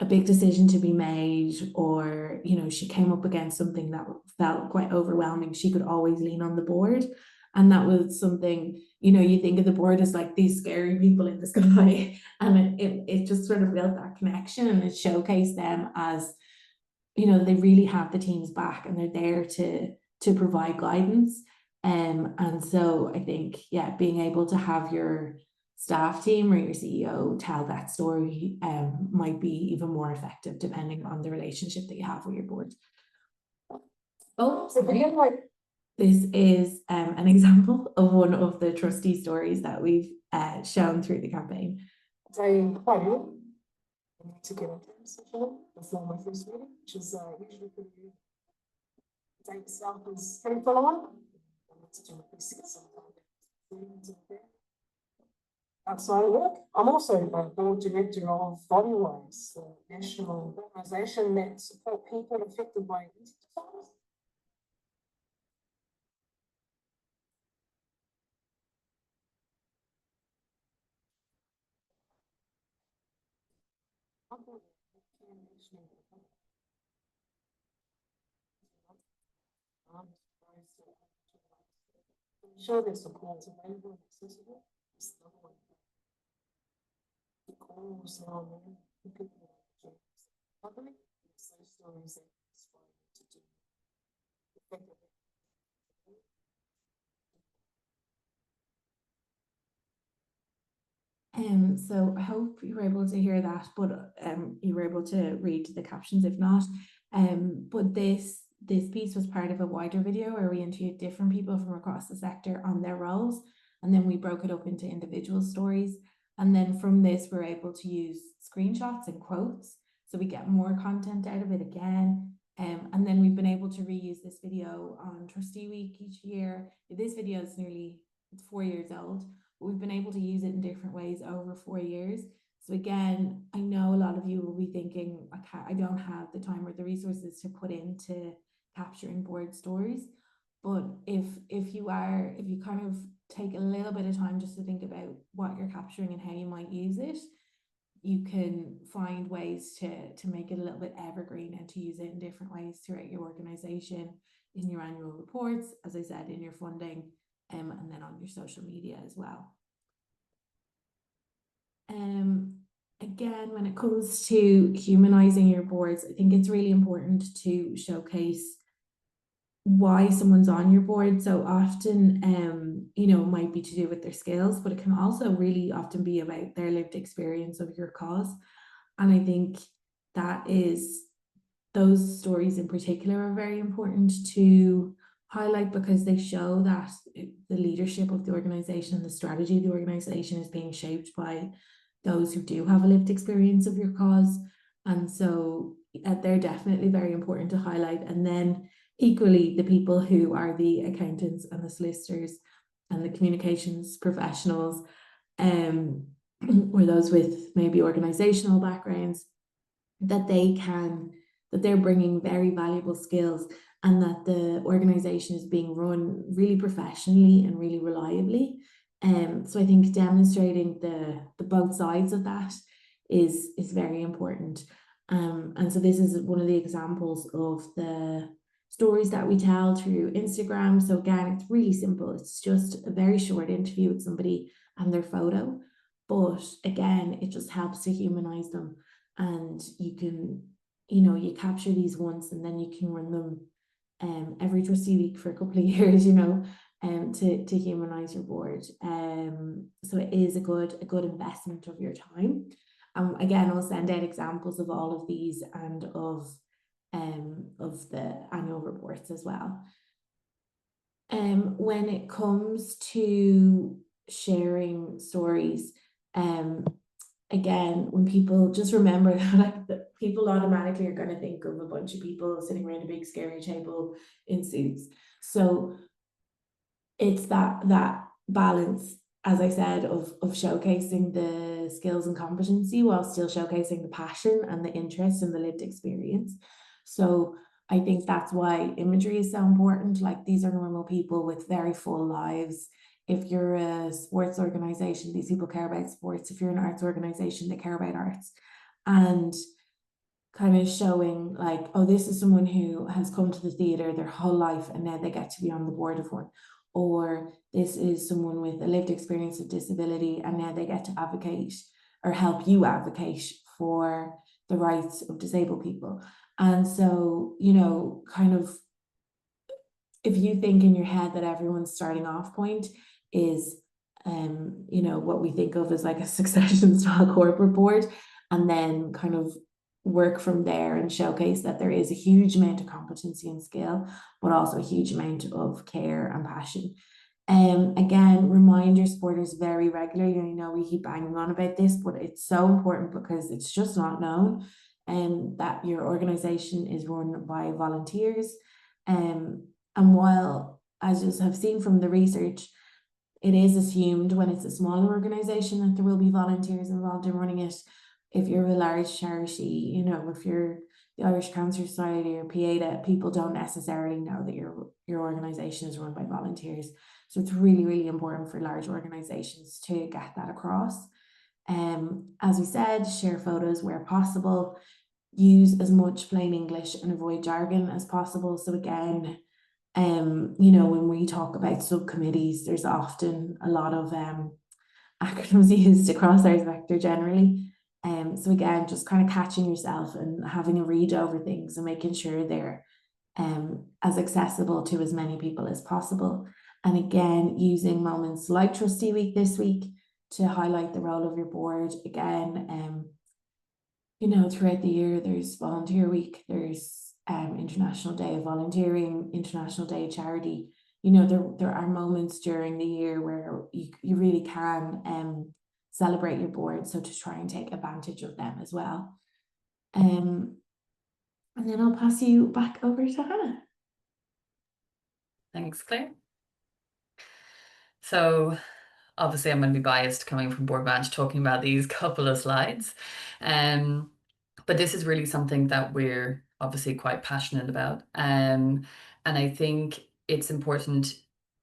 a big decision to be made, or she came up against something that felt quite overwhelming, she could always lean on the board. And that was something, you think of the board as like these scary people in the sky, and it just sort of built that connection, and it showcased them as, they really have the team's back, and they're there to provide guidance. And so I think, being able to have your staff team or your CEO tell that story might be even more effective, depending on the relationship that you have with your board. Oh, sorry. This is an example of one of the trustee stories that we've shown through the campaign. So, to get into the session before my first meeting, which is usually pretty good. The day itself is pretty full on. Outside of work, I'm also a board director of Bodywise, the national organisation that support people affected by eating disorders. Ensure their support is available and accessible. It's the number one thing. The calls are on there. The people are public. It's those stories that inspire you to do effectively. So I hope you were able to hear that, but you were able to read the captions if not. But this piece was part of a wider video where we interviewed different people from across the sector on their roles, and then we broke it up into individual stories. And then from this, we're able to use screenshots and quotes, so we get more content out of it again. And then we've been able to reuse this video on Trustee Week each year. This video is it's 4 years old, but we've been able to use it in different ways over 4 years. So again, I know a lot of you will be thinking, I don't have the time or the resources to put into capturing board stories. But if you kind of take a little bit of time just to think about what you're capturing and how you might use it, you can find ways to make it a little bit evergreen and to use it in different ways throughout your organization, in your annual reports, as I said, in your funding, and then on your social media as well. Again, when it comes to humanizing your boards, I think it's really important to showcase why someone's on your board. So often, it might be to do with their skills, but it can also really often be about their lived experience of your cause. And I think those stories in particular are very important to highlight, because they show that the leadership of the organization and the strategy of the organization is being shaped by those who do have a lived experience of your cause. And so they're definitely very important to highlight. And then equally, the people who are the accountants and the solicitors and the communications professionals, or those with maybe organizational backgrounds, that they're bringing very valuable skills, and that the organization is being run really professionally and really reliably. So I think demonstrating the both sides of that is very important. And so this is one of the examples of the stories that we tell through Instagram. So again, it's really simple. It's just a very short interview with somebody and their photo. But again, it just helps to humanize them. And you can, you capture these once, and then you can run them every Trustee Week for a couple of years, to humanize your board. So it is a good investment of your time. Again, I'll send out examples of all of these and of the annual reports as well. When it comes to sharing stories, again, when people just remember that people automatically are going to think of a bunch of people sitting around a big scary table in suits. So it's that balance, as I said, of showcasing the skills and competency while still showcasing the passion and the interest and the lived experience. So I think that's why imagery is so important. Like, these are normal people with very full lives. If you're a sports organization, these people care about sports. If you're an arts organization, they care about arts. And kind of showing like, oh, this is someone who has come to the theatre their whole life and now they get to be on the board of one. Or this is someone with a lived experience of disability and now they get to advocate or help you advocate for the rights of disabled people. And so, you know, kind of, if you think in your head that everyone's starting off point is, you know, what we think of as like a succession style corporate board, and then kind of work from there and showcase that there is a huge amount of competency and skill, but also a huge amount of care and passion. Again, remind your supporters very regularly. I know we keep banging on about this, but it's so important because it's just not known, that your organization is run by volunteers. And while, as you have seen from the research, it is assumed when it's a smaller organization that there will be volunteers involved in running it. If you're a large charity, you know, if you're the Irish Cancer Society or PADA, people don't necessarily know that your organization is run by volunteers. So it's really, really important for large organizations to get that across. As we said, share photos where possible, use as much plain English and avoid jargon as possible. So again, you know, when we talk about subcommittees, there's often a lot of acronyms used across our sector generally. So again, just kind of catching yourself and having a read over things and making sure they're as accessible to as many people as possible. And again, using moments like Trustee Week this week to highlight the role of your board. Again, you know, throughout the year, there's Volunteer Week, there's International Day of Volunteering, International Day of Charity. You know, there are moments during the year where you really can celebrate your board, so to try and take advantage of them as well. And then I'll pass you back over to Hannah. Thanks, Claire. So obviously I'm going to be biased coming from Board Match talking about these couple of slides. But this is really something that we're obviously quite passionate about. And I think it's important,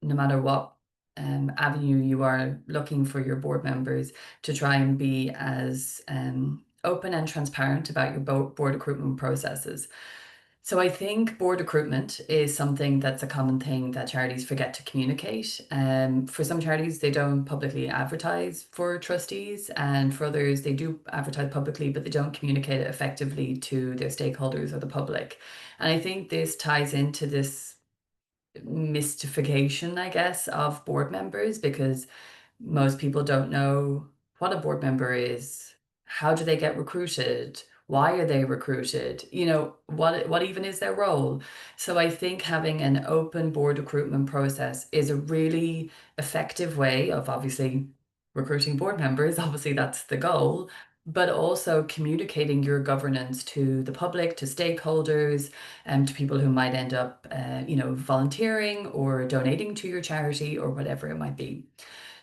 no matter what avenue you are looking for your board members, to try and be as open and transparent about your board recruitment processes. So I think board recruitment is something that's a common thing that charities forget to communicate. For some charities, they don't publicly advertise for trustees, and for others, they do advertise publicly, but they don't communicate it effectively to their stakeholders or the public. And I think this ties into this mystification, I guess, of board members, because most people don't know what a board member is. How do they get recruited? Why are they recruited? You know, what even is their role? So I think having an open board recruitment process is a really effective way of obviously recruiting board members. Obviously, that's the goal, but also communicating your governance to the public, to stakeholders, and to people who might end up, you know, volunteering or donating to your charity or whatever it might be.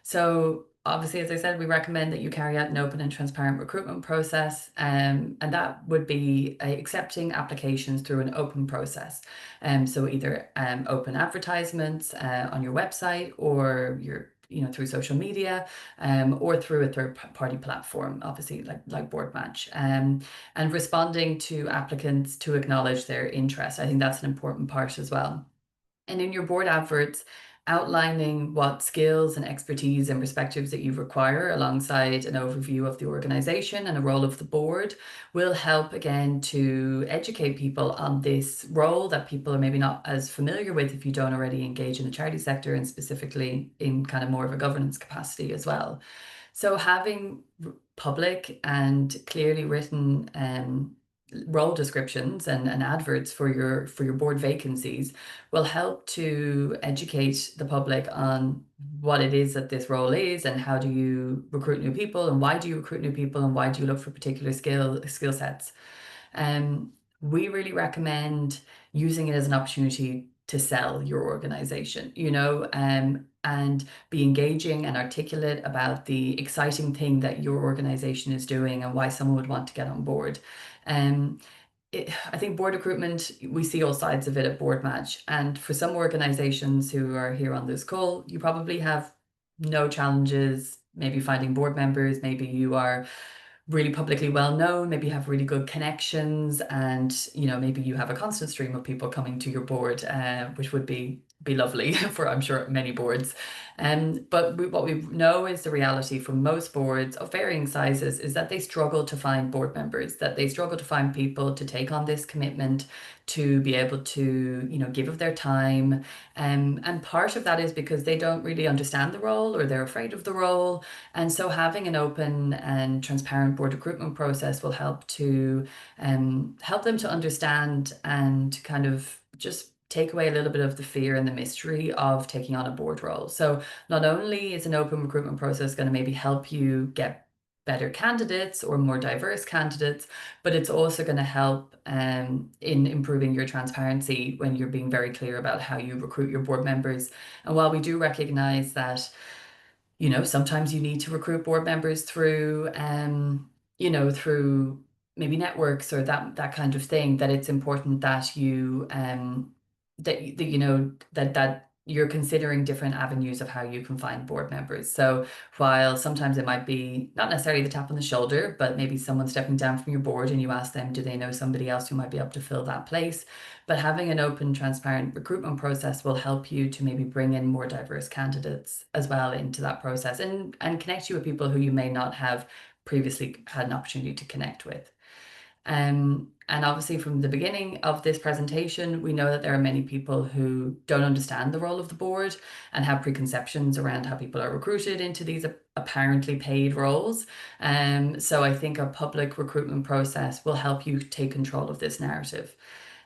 So obviously, as I said, we recommend that you carry out an open and transparent recruitment process, and that would be accepting applications through an open process. So either open advertisements on your website, or your, you know, through social media, or through a third-party platform, obviously like Board Match, and responding to applicants to acknowledge their interest. I think that's an important part as well. And in your board adverts, outlining what skills and expertise and perspectives that you require, alongside an overview of the organization and a role of the board, will help again to educate people on this role that people are maybe not as familiar with if you don't already engage in the charity sector, and specifically in kind of more of a governance capacity as well. So having public and clearly written role descriptions and adverts for your board vacancies will help to educate the public on what it is that this role is, and how do you recruit new people, and why do you recruit new people, and why do you look for particular skill sets. We really recommend using it as an opportunity to sell your organization, you know, and be engaging and articulate about the exciting thing that your organization is doing and why someone would want to get on board. I think board recruitment, we see all sides of it at Board Match. And for some organizations who are here on this call, you probably have no challenges, maybe finding board members, maybe you are really publicly well known, maybe you have really good connections, and you know, maybe you have a constant stream of people coming to your board, which would be lovely for, I'm sure, many boards. But what we know is the reality for most boards of varying sizes is that they struggle to find board members, that they struggle to find people to take on this commitment, to be able to, you know, give of their time. And part of that is because they don't really understand the role, or they're afraid of the role. And so having an open and transparent board recruitment process will help them to understand and kind of just take away a little bit of the fear and the mystery of taking on a board role. So not only is an open recruitment process going to maybe help you get better candidates or more diverse candidates, but it's also going to help in improving your transparency when you're being very clear about how you recruit your board members. And while we do recognize that, you know, sometimes you need to recruit board members through, you know, through maybe networks or that kind of thing, that it's important that you, you know, that you're considering different avenues of how you can find board members. So while sometimes it might be not necessarily the tap on the shoulder, but maybe someone stepping down from your board and you ask them, do they know somebody else who might be able to fill that place? But having an open, transparent recruitment process will help you to maybe bring in more diverse candidates as well into that process, and connect you with people who you may not have previously had an opportunity to connect with. And obviously from the beginning of this presentation, we know that there are many people who don't understand the role of the board and have preconceptions around how people are recruited into these apparently paid roles. So I think a public recruitment process will help you take control of this narrative.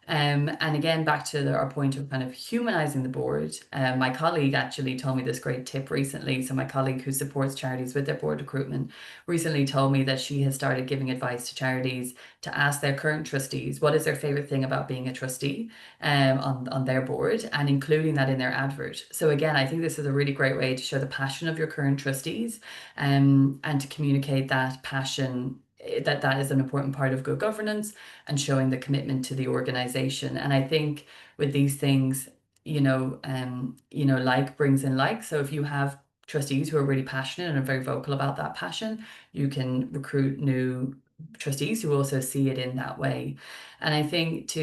And again, back to our point of kind of humanizing the board, my colleague actually told me this great tip recently. So my colleague who supports charities with their board recruitment recently told me that she has started giving advice to charities to ask their current trustees what is their favorite thing about being a trustee on their board, and including that in their advert. So again, I think this is a really great way to show the passion of your current trustees, and to communicate that passion, that is an important part of good governance and showing the commitment to the organization. And I think with these things, you know, like brings in like. So if you have trustees who are really passionate and are very vocal about that passion, you can recruit new trustees who also see it in that way. And I think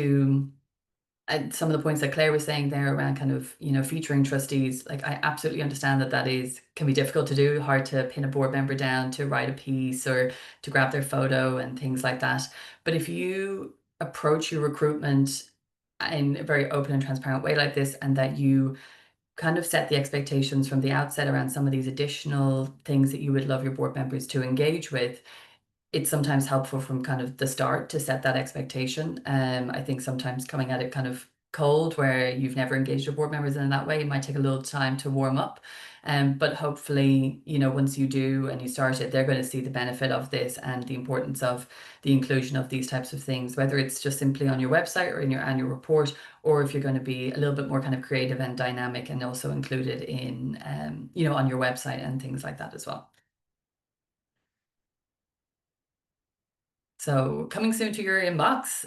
and some of the points that Claire was saying there around kind of, you know, featuring trustees, like I absolutely understand that can be difficult to do, hard to pin a board member down to write a piece or to grab their photo and things like that. But if you approach your recruitment in a very open and transparent way like this, and that you kind of set the expectations from the outset around some of these additional things that you would love your board members to engage with, it's sometimes helpful from kind of the start to set that expectation. I think sometimes coming at it kind of cold, where you've never engaged your board members in that way, it might take a little time to warm up. But hopefully, you know, once you do and you start it, they're going to see the benefit of this and the importance of the inclusion of these types of things, whether it's just simply on your website or in your annual report, or if you're going to be a little bit more kind of creative and dynamic and also included in, you know, on your website and things like that as well. So coming soon to your inbox,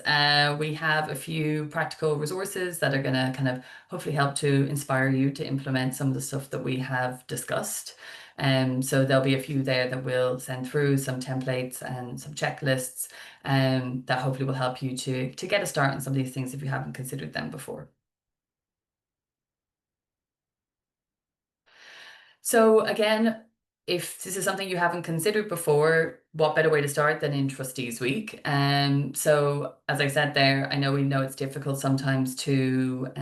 we have a few practical resources that are going to kind of hopefully help to inspire you to implement some of the stuff that we have discussed. So there'll be a few there that we'll send through, some templates and some checklists, that hopefully will help you to get a start on some of these things if you haven't considered them before. So again, if this is something you haven't considered before, what better way to start than in Trustees Week? So as I said there, I know we know it's difficult sometimes to,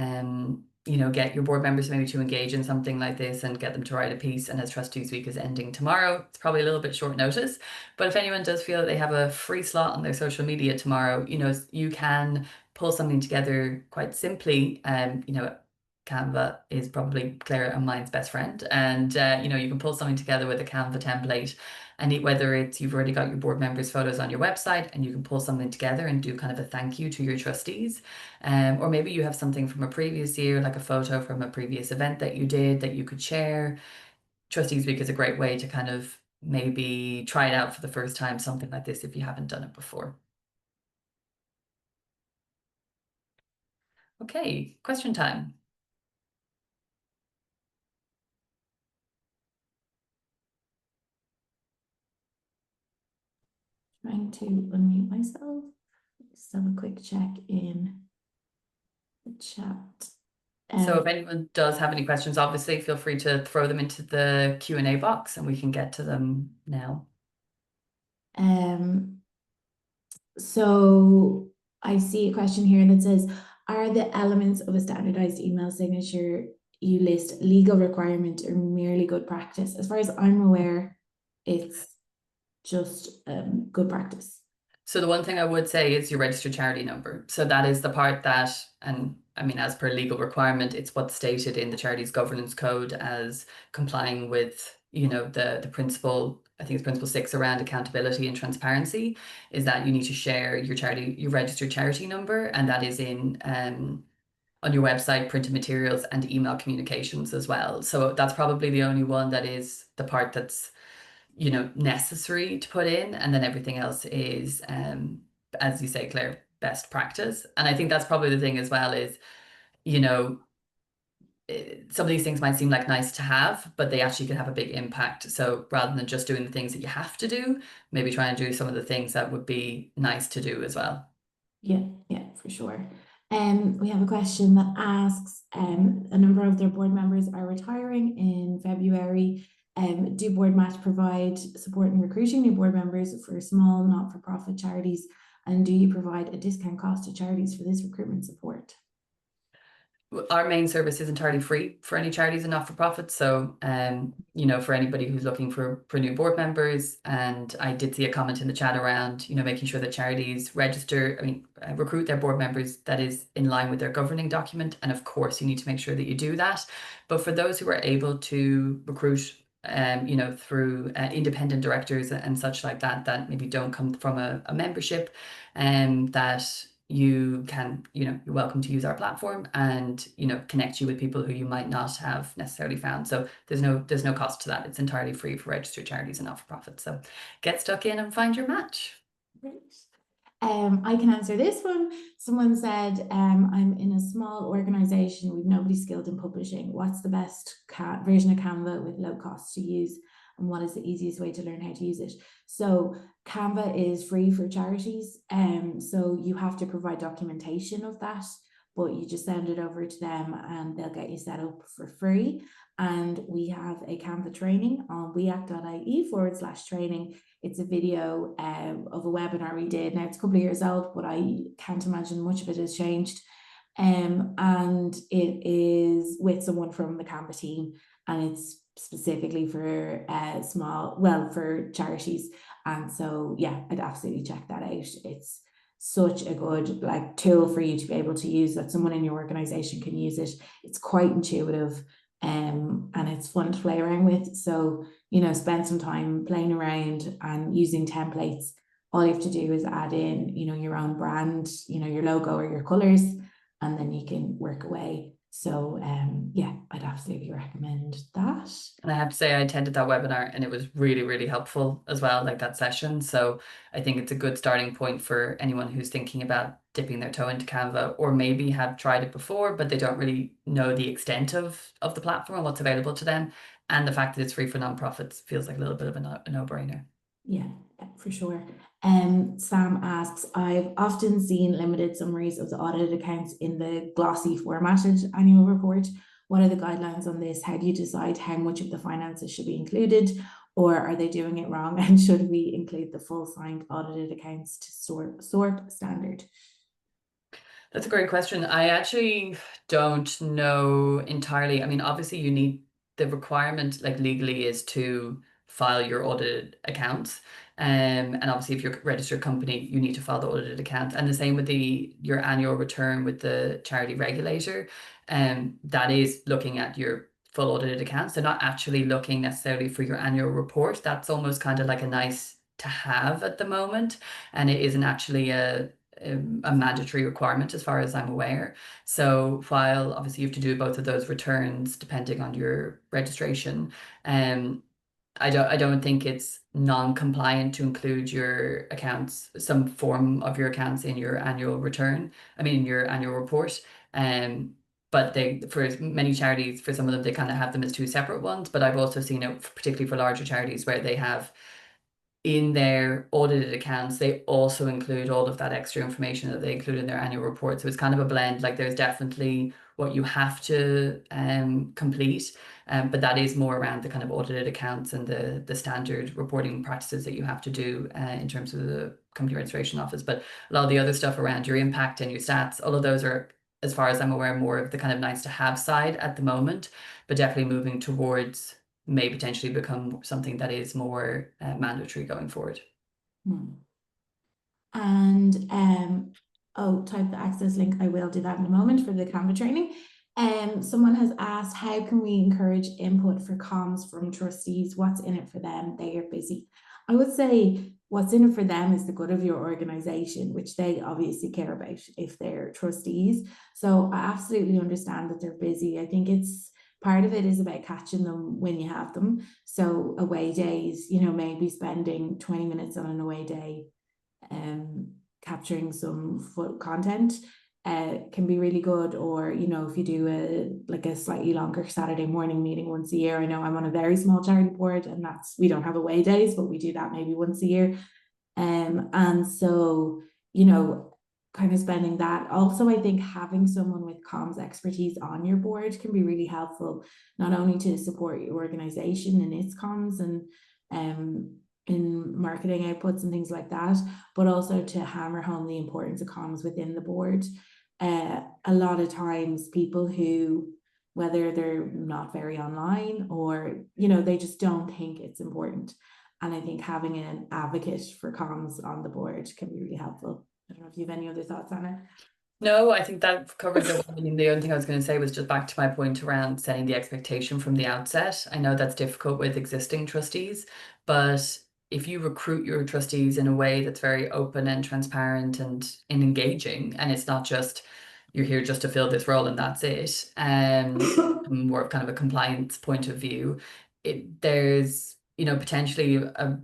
you know, get your board members maybe to engage in something like this and get them to write a piece. And as Trustees Week is ending tomorrow, it's probably a little bit short notice. But if anyone does feel that they have a free slot on their social media tomorrow, you know, you can pull something together quite simply, you know, Canva is probably Claire and mine's best friend. And, you know, you can pull something together with a Canva template, and whether it's you've already got your board members' photos on your website and you can pull something together and do kind of a thank you to your trustees. Or maybe you have something from a previous year, like a photo from a previous event that you did that you could share. Trustees Week is a great way to kind of maybe try it out for the first time, something like this, if you haven't done it before. Okay, question time. Trying to unmute myself. Just have a quick check in the chat. So if anyone does have any questions, obviously feel free to throw them into the Q&A box and we can get to them now. So I see a question here that says, are the elements of a standardized email signature you list legal requirement or merely good practice? As far as I'm aware, it's just good practice. So the one thing I would say is your registered charity number. So that is the part that, and I mean, as per legal requirement, it's what's stated in the Charities Governance Code as complying with, you know, the principle, I think it's principle 6 around accountability and transparency, is that you need to share your charity, your registered charity number, and that is in on your website, printed materials, and email communications as well. So that's probably the only one that is the part that's, you know, necessary to put in, and then everything else is, as you say, Claire, best practice. And I think that's probably the thing as well is, you know, some of these things might seem like nice to have, but they actually can have a big impact. So rather than just doing the things that you have to do, maybe try and do some of the things that would be nice to do as well. Yeah, for sure. We have a question that asks, a number of their board members are retiring in February. Do board match provide support in recruiting new board members for small not-for-profit charities? And do you provide a discount cost to charities for this recruitment support? Our main service is entirely free for any charities and not-for-profits. So, you know, for anybody who's looking for new board members, and I did see a comment in the chat around, you know, making sure that charities recruit their board members that is in line with their governing document. And of course, you need to make sure that you do that. But for those who are able to recruit, you know, through independent directors and such like that, that maybe don't come from a membership, and that you can, you know, you're welcome to use our platform and, you know, connect you with people who you might not have necessarily found. So there's no cost to that. It's entirely free for registered charities and not-for-profits. So get stuck in and find your match. Great. I can answer this one. Someone said, I'm in a small organization with nobody skilled in publishing. What's the best version of Canva with low cost to use? And what is the easiest way to learn how to use it? So Canva is free for charities. So you have to provide documentation of that, but you just send it over to them and they'll get you set up for free. And we have a Canva training on weact.ie/training. It's a video of a webinar we did. Now it's a couple of years old, but I can't imagine much of it has changed. And it is with someone from the Canva team, and it's specifically for for charities. And so yeah, I'd absolutely check that out. It's such a good tool for you to be able to use, that someone in your organization can use it. It's quite intuitive, and it's fun to play around with. So, you know, spend some time playing around and using templates. All you have to do is add in, you know, your own brand, you know, your logo or your colors, and then you can work away. So yeah, I'd absolutely recommend that. And I have to say, I attended that webinar and it was really, really helpful as well, like that session. So I think it's a good starting point for anyone who's thinking about dipping their toe into Canva, or maybe have tried it before, but they don't really know the extent of the platform and what's available to them. And the fact that it's free for nonprofits feels like a little bit of a no-brainer. Yeah, for sure. Sam asks, I've often seen limited summaries of the audited accounts in the glossy formatted annual report. What are the guidelines on this? How do you decide how much of the finances should be included, or are they doing it wrong? And should we include the full signed audited accounts to sort standard? That's a great question. I actually don't know entirely. I mean, obviously you need, the requirement like legally is to file your audited accounts. And obviously if you're a registered company, you need to file the audited account. And the same with your annual return with the charity regulator. that is looking at your full audited accounts. They're not actually looking necessarily for your annual report. That's almost kind of like a nice to have at the moment, and it isn't actually a mandatory requirement as far as I'm aware. So while obviously you have to do both of those returns depending on your registration, I don't think it's non-compliant to include your accounts, some form of your accounts in your annual return. I mean, your annual report. But for many charities, for some of them, they kind of have them as two separate ones. But I've also seen it, particularly for larger charities, where they have in their audited accounts, they also include all of that extra information that they include in their annual report. So it's kind of a blend. Like there's definitely what you have to complete, but that is more around the kind of audited accounts and the standard reporting practices that you have to do in terms of the company registration office. But a lot of the other stuff around your impact and your stats, all of those are, as far as I'm aware, more of the kind of nice to have side at the moment, but definitely moving towards may potentially become something that is more mandatory going forward. And type the access link. I will do that in a moment for the Canva training. Someone has asked, how can we encourage input for comms from trustees? What's in it for them? They are busy. I would say what's in it for them is the good of your organization, which they obviously care about if they're trustees. So I absolutely understand that they're busy. I think it's part of it is about catching them when you have them. So away days, maybe spending 20 minutes on an away day, capturing some content can be really good. Or if you do a slightly longer Saturday morning meeting once a year. I know I'm on a very small charity board, and we don't have away days, but we do that maybe once a year. And so kind of spending that. Also, I think having someone with comms expertise on your board can be really helpful, not only to support your organization in its comms and in marketing outputs and things like that, but also to hammer home the importance of comms within the board. A lot of times people who, whether they're not very online or, they just don't think it's important. And I think having an advocate for comms on the board can be really helpful. I don't know if you have any other thoughts on it. No, I think that covers it. I mean, the only thing I was going to say was just back to my point around setting the expectation from the outset. I know that's difficult with existing trustees, but if you recruit your trustees in a way that's very open and transparent and engaging, and it's not just you're here just to fill this role and that's it, more of kind of a compliance point of view, there's potentially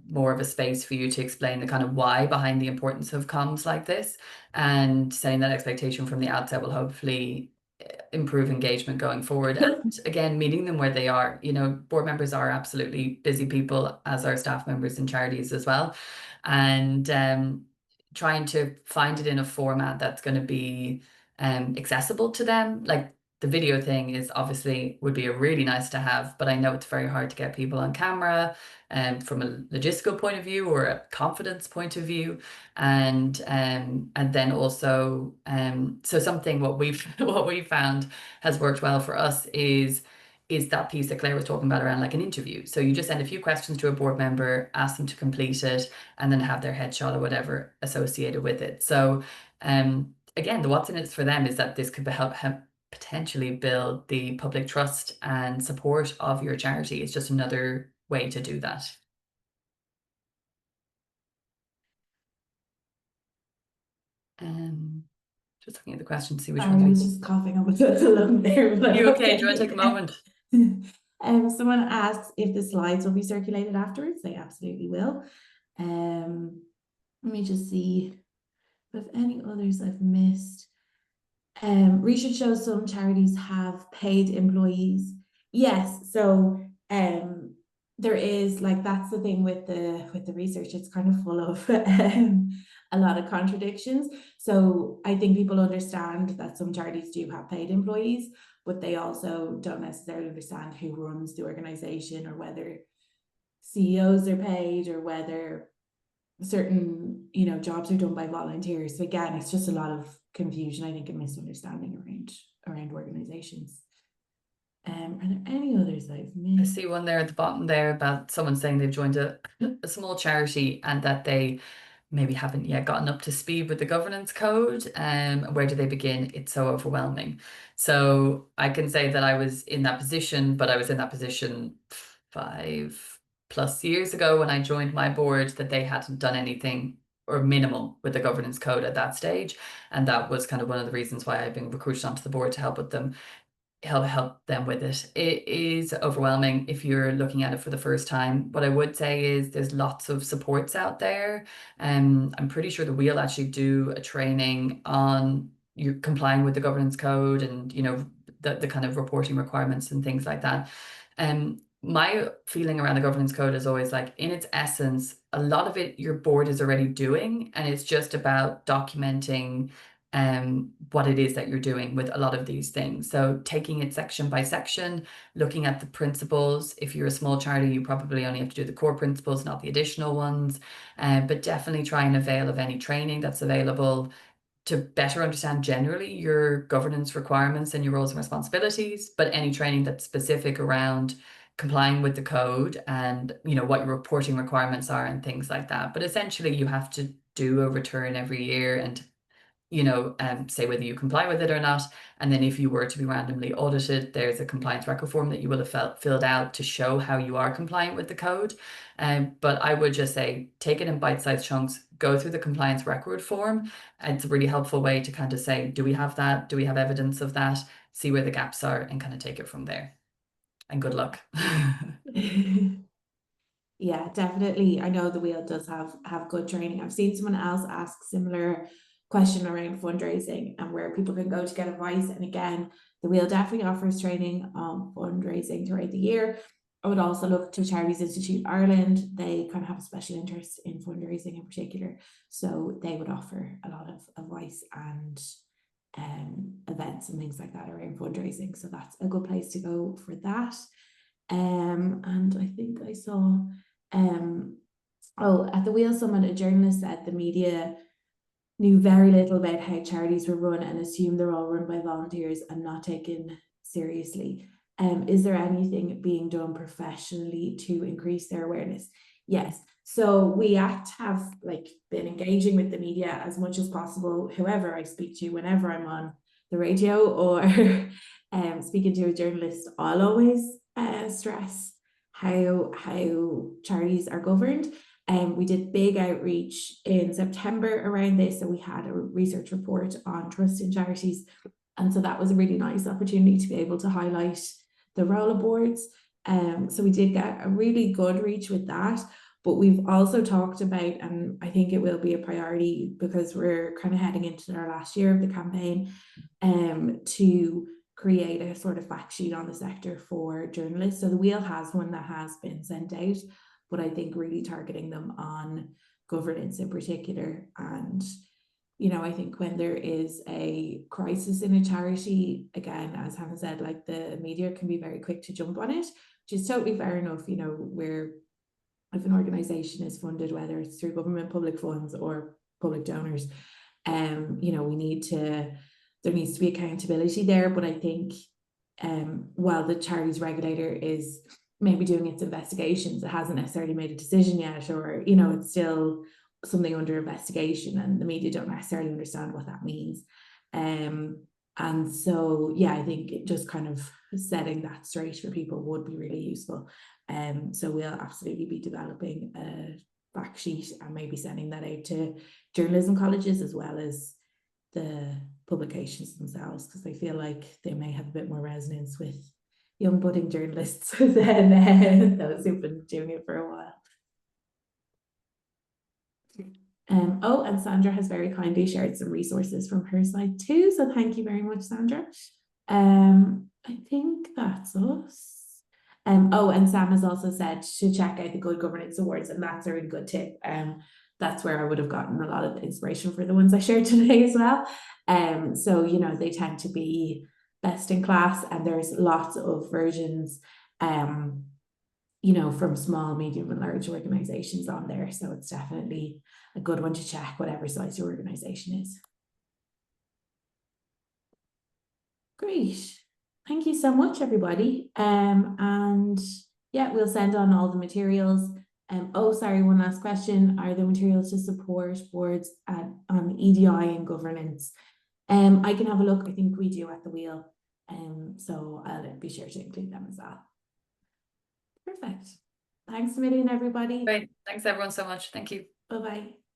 more of a space for you to explain the kind of why behind the importance of comms like this, and setting that expectation from the outset will hopefully improve engagement going forward. And again, meeting them where they are. Board members are absolutely busy people, as are staff members in charities as well, and trying to find it in a format that's going to be accessible to them. Like the video thing is obviously would be a really nice to have, but I know it's very hard to get people on camera from a logistical point of view or a confidence point of view. And then also so something what we've found has worked well for us is that piece that Claire was talking about around like an interview. So you just send a few questions to a board member, ask them to complete it, and then have their headshot or whatever associated with it. So again, the what's in it for them is that this could help potentially build the public trust and support of your charity. It's just another way to do that. Just looking at the question to see which one. I was just coughing up a little there. Are you okay? Do you want to take a moment? Someone asks if the slides will be circulated afterwards. They absolutely will. Let me just see if any others I've missed. Research shows some charities have paid employees. Yes, so there is, like, that's the thing with the research. It's kind of full of a lot of contradictions. So I think people understand that some charities do have paid employees, but they also don't necessarily understand who runs the organization, or whether CEOs are paid, or whether certain jobs are done by volunteers. So again, it's just a lot of confusion, I think, and misunderstanding around organizations. Are there any others I've missed? I see one there at the bottom there about someone saying they've joined a small charity and that they maybe haven't yet gotten up to speed with the governance code. Where do they begin? It's so overwhelming. So I can say that I was in that position, but I was in that position 5+ years ago when I joined my board, that they hadn't done anything or minimal with the governance code at that stage. And that was kind of one of the reasons why I've been recruited onto the board to help with them. Help them with it. It is overwhelming if you're looking at it for the first time. What I would say is there's lots of supports out there. I'm pretty sure that we'll actually do a training on you complying with the governance code and the kind of reporting requirements and things like that. My feeling around the governance code is always like, in its essence, a lot of it your board is already doing, and it's just about documenting what it is that you're doing with a lot of these things. So taking it section by section, looking at the principles. If you're a small charity, you probably only have to do the core principles, not the additional ones. But definitely try and avail of any training that's available to better understand generally your governance requirements and your roles and responsibilities, but any training that's specific around complying with the code and what your reporting requirements are and things like that. But essentially you have to do a return every year and say whether you comply with it or not. And then if you were to be randomly audited, there's a compliance record form that you will have filled out to show how you are compliant with the code. But I would just say, take it in bite-sized chunks, go through the compliance record form. It's a really helpful way to kind of say, do we have that? Do we have evidence of that? See where the gaps are and kind of take it from there. And good luck. Yeah, definitely. I know the Wheel does have good training. I've seen someone else ask similar question around fundraising and where people can go to get advice. And again, the Wheel definitely offers training on fundraising throughout the year. I would also look to Charities Institute Ireland. They kind of have a special interest in fundraising in particular. So they would offer a lot of advice and events and things like that around fundraising. So that's a good place to go for that. And I think I saw at the Wheel Summit, a journalist said the media knew very little about how charities were run and assumed they're all run by volunteers and not taken seriously. Is there anything being done professionally to increase their awareness? Yes. So we have been engaging with the media as much as possible, whoever I speak to, whenever I'm on the radio or speaking to a journalist. I'll always stress how charities are governed. We did big outreach in September around this. So we had a research report on trust in charities. And so that was a really nice opportunity to be able to highlight the role of boards. So we did get a really good reach with that. But we've also talked about, and I think it will be a priority because we're kind of heading into our last year of the campaign, to create a sort of fact sheet on the sector for journalists. So the Wheel has one that has been sent out, but I think really targeting them on governance in particular. And, I think when there is a crisis in a charity, again, as Hannah said, like the media can be very quick to jump on it, which is totally fair enough, where if an organisation is funded, whether it's through government, public funds or public donors, there needs to be accountability there. But I think while the charities regulator is maybe doing its investigations, it hasn't necessarily made a decision yet, or it's still something under investigation and the media don't necessarily understand what that means. And so I think it just kind of setting that straight for people would be really useful. So we'll absolutely be developing a fact sheet and maybe sending that out to journalism colleges as well as the publications themselves, because I feel like they may have a bit more resonance with young budding journalists than those who've been doing it for a while. And Sandra has very kindly shared some resources from her side too, so thank you very much, Sandra. I think that's us. And Sam has also said to check out the Good Governance Awards, and that's a really good tip. That's where I would have gotten a lot of the inspiration for the ones I shared today as well. So they tend to be best in class, and there's lots of versions from small, medium and large organizations on there. So it's definitely a good one to check, whatever size your organization is. Great. Thank you so much, everybody. And we'll send on all the materials Oh, sorry, one last question. Are there materials to support boards on EDI and governance? I can have a look. I think we do at the wheel. So I'll be sure to include them as well. Perfect. Thanks a million, everybody. Great. Thanks everyone so much. Thank you. Bye-bye.